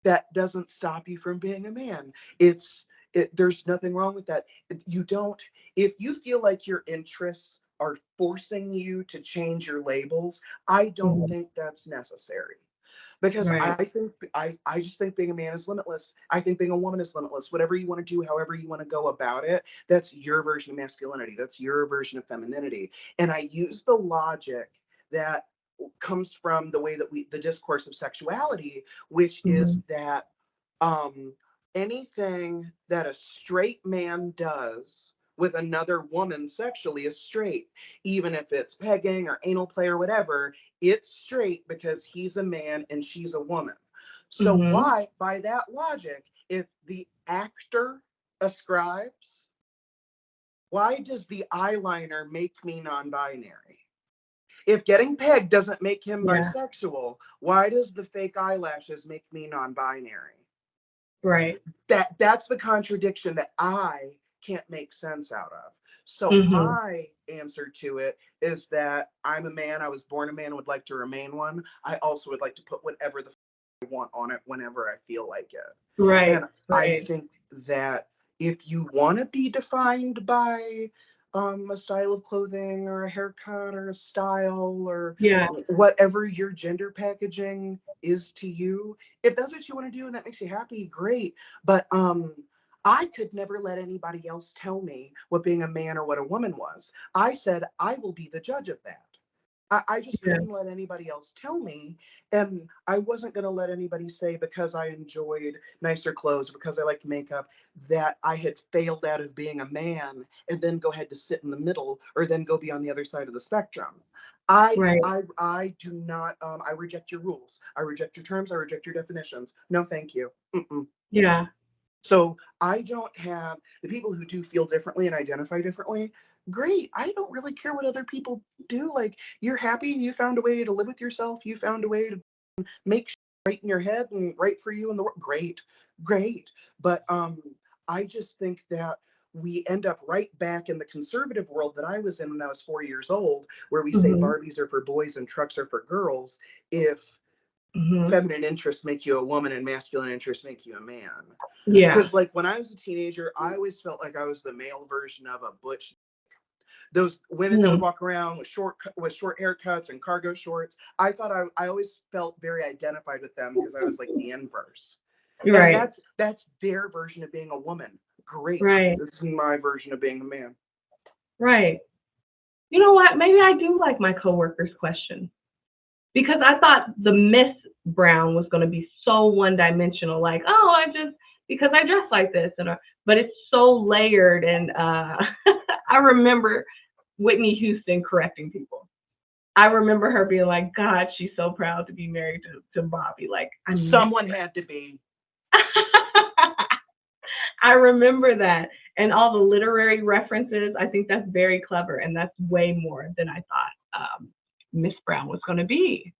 that doesn't stop you from being a man. There's nothing wrong with that. You don't, if you feel like your interests are forcing you to change your labels, I don't Hmm. think that's necessary. Because Right. I just think being a man is limitless. I think being a woman is limitless. Whatever you want to do, however you want to go about it, that's your version of masculinity. That's your version of femininity. And I use the logic that comes from the way that the discourse of sexuality, which Hmm. is that um, anything that a straight man does with another woman sexually is straight, even if it's pegging or anal play or whatever. It's straight because he's a man and she's a woman. So Hmm. why, by that logic, if the actor ascribes, why does the eyeliner make me non-binary? If getting pegged doesn't make him Yeah. bisexual, why does the fake eyelashes make me non-binary? Right. That's the contradiction that I can't make sense out of. So Hmm. my answer to it is that I'm a man. I was born a man, would like to remain one. I also would like to put whatever the I want on it whenever I feel like it. And Right. I Right. think that if you want to be defined by a style of clothing or a haircut or a style or Yeah. whatever your gender packaging is to you, if that's what you want to do and that makes you happy, great. But I could never let anybody else tell me what being a man or what a woman was. I said I will be the judge of that. I just Yeah. couldn't let anybody else tell me. And I wasn't going to let anybody say because I enjoyed nicer clothes, because I liked makeup, that I had failed out of being a man and then go ahead to sit in the middle or then go be on the other side of the spectrum. Right. I do not, I reject your rules. I reject your terms. I reject your definitions. No, thank you. Mm-mm. Yeah. So I don't have the people who do feel differently and identify differently. Great. I don't really care what other people do. Like, you're happy, you found a way to live with yourself, you found a way to make shit right in your head and right for you in the world. Great, great. But I just think that we end up right back in the conservative world that I was in when I was 4 years old, where we say Hmm. Barbies are for boys and trucks are for girls. If Hmm. feminine interests make you a woman and masculine interests make you a man. Yeah. Because like when I was a teenager, I always felt like I was the male version of a butch. Those women that would Hmm. walk around with short haircuts and cargo shorts, I always felt very identified with them because I was like the inverse. And Right. that's their version of being a woman. Great. Right. This is my version of being a man. Right. You know what? Maybe I do like my coworker's question because I thought the Miss Brown was going to be so one dimensional, like, oh, I just because I dress like this, but it's so layered. And I remember Whitney Houston correcting people. I remember her being like, God, she's so proud to be married to Bobby. Like, I miss Someone had to be. I remember that. And all the literary references, I think that's very clever. And that's way more than I thought Miss Brown was going to be.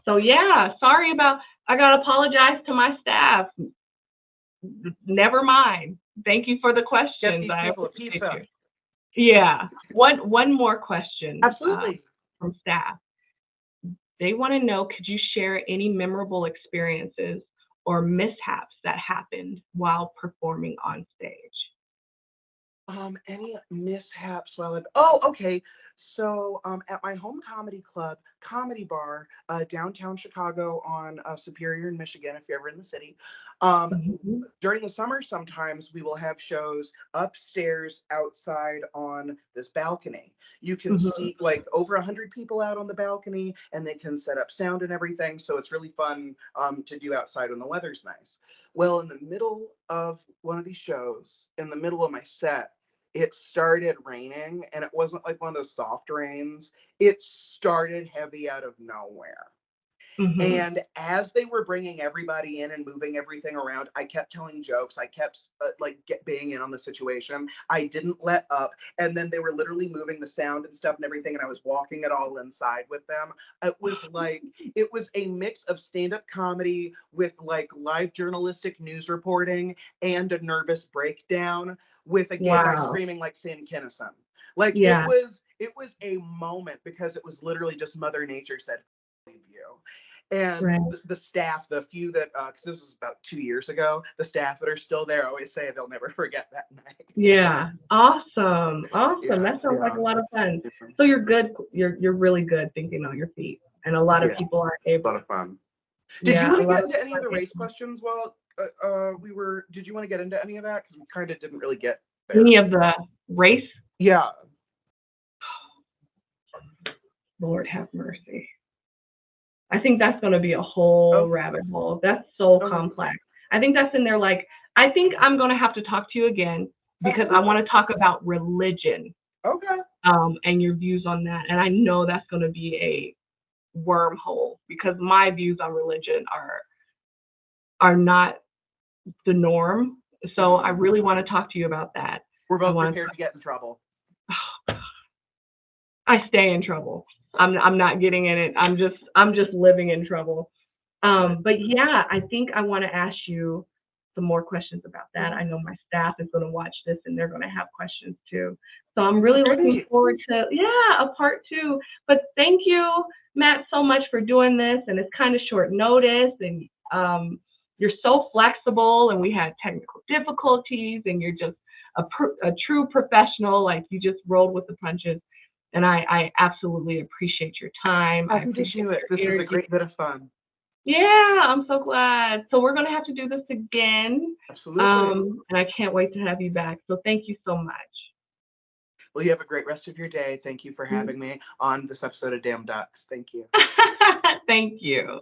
So, yeah, sorry about, I got to apologize to my staff. Never mind. Thank you for the Get questions. these I people a appreciate pizza. you. Yeah. One more question Absolutely. from staff. They want to know, could you share any memorable experiences or mishaps that happened while performing on stage? Any mishaps while oh, okay. So, at my home comedy club, comedy bar, downtown Chicago on Superior in Michigan, if you're ever in the city, um, Mhm. during the summer, sometimes we will have shows upstairs outside on this balcony. You can Mhm. see like over 100 people out on the balcony, and they can set up sound and everything. So it's really fun to do outside when the weather's nice. Well, in the middle of one of these shows, in the middle of my set, it started raining, and it wasn't like one of those soft rains. It started heavy out of nowhere. Mhm. And as they were bringing everybody in and moving everything around, I kept telling jokes. I kept being in on the situation. I didn't let up. And then they were literally moving the sound and stuff and everything. And I was walking it all inside with them. It was a mix of stand-up comedy with like live journalistic news reporting and a nervous breakdown with a gay guy Wow. screaming like Sam Kinison. Like Yeah. it was a moment because it was literally just Mother Nature said, "Leave you." And Right. the staff, the few that, because this was about 2 years ago, the staff that are still there always say they'll never forget that night. Yeah. Awesome. Awesome. Yeah, That sounds like yeah, a lot of fun. yeah, So you're good. You're really good thinking on your feet, and a lot of yeah. people aren't A lot able. of fun. Did you Yeah, want a to lot get of into people any of the aren't race able. questions while did you want to get into any of that? Because we kind of didn't really get there. Any of the race, Yeah. Lord have mercy. I think that's going to be a whole Oh, rabbit hole. That's so oh, complex. I think that's in there. Like, I think I'm going to have to talk to you again because I absolutely. want to talk about religion, Okay. and your views on that. And I know that's going to be a wormhole because my views on religion are not the norm. So I Mhm. really want to talk to you about that. We're I both want prepared to get in trouble. to. I stay in trouble. I'm not getting in it. I'm just living in trouble. Good. But yeah, I think I want to ask you some more questions about that. I Yeah. know my staff is going to watch this and they're going to have questions too. So I'm Oh, really looking great. forward to, yeah, a part two. But thank you, Matt, so much for doing this. And it's kind of short notice, and you're so flexible. And we had technical difficulties, and you're just a true professional. Like you just rolled with the punches. And I absolutely appreciate your time. I Happy to appreciate do it. This your is a energy. great bit of fun. Yeah, I'm so glad. So we're gonna have to do this again. Absolutely. And I can't wait to have you back. So thank you so much. Well, you have a great rest of your day. Thank you for having me on this episode of Damn Ducks. Thank you. Thank you.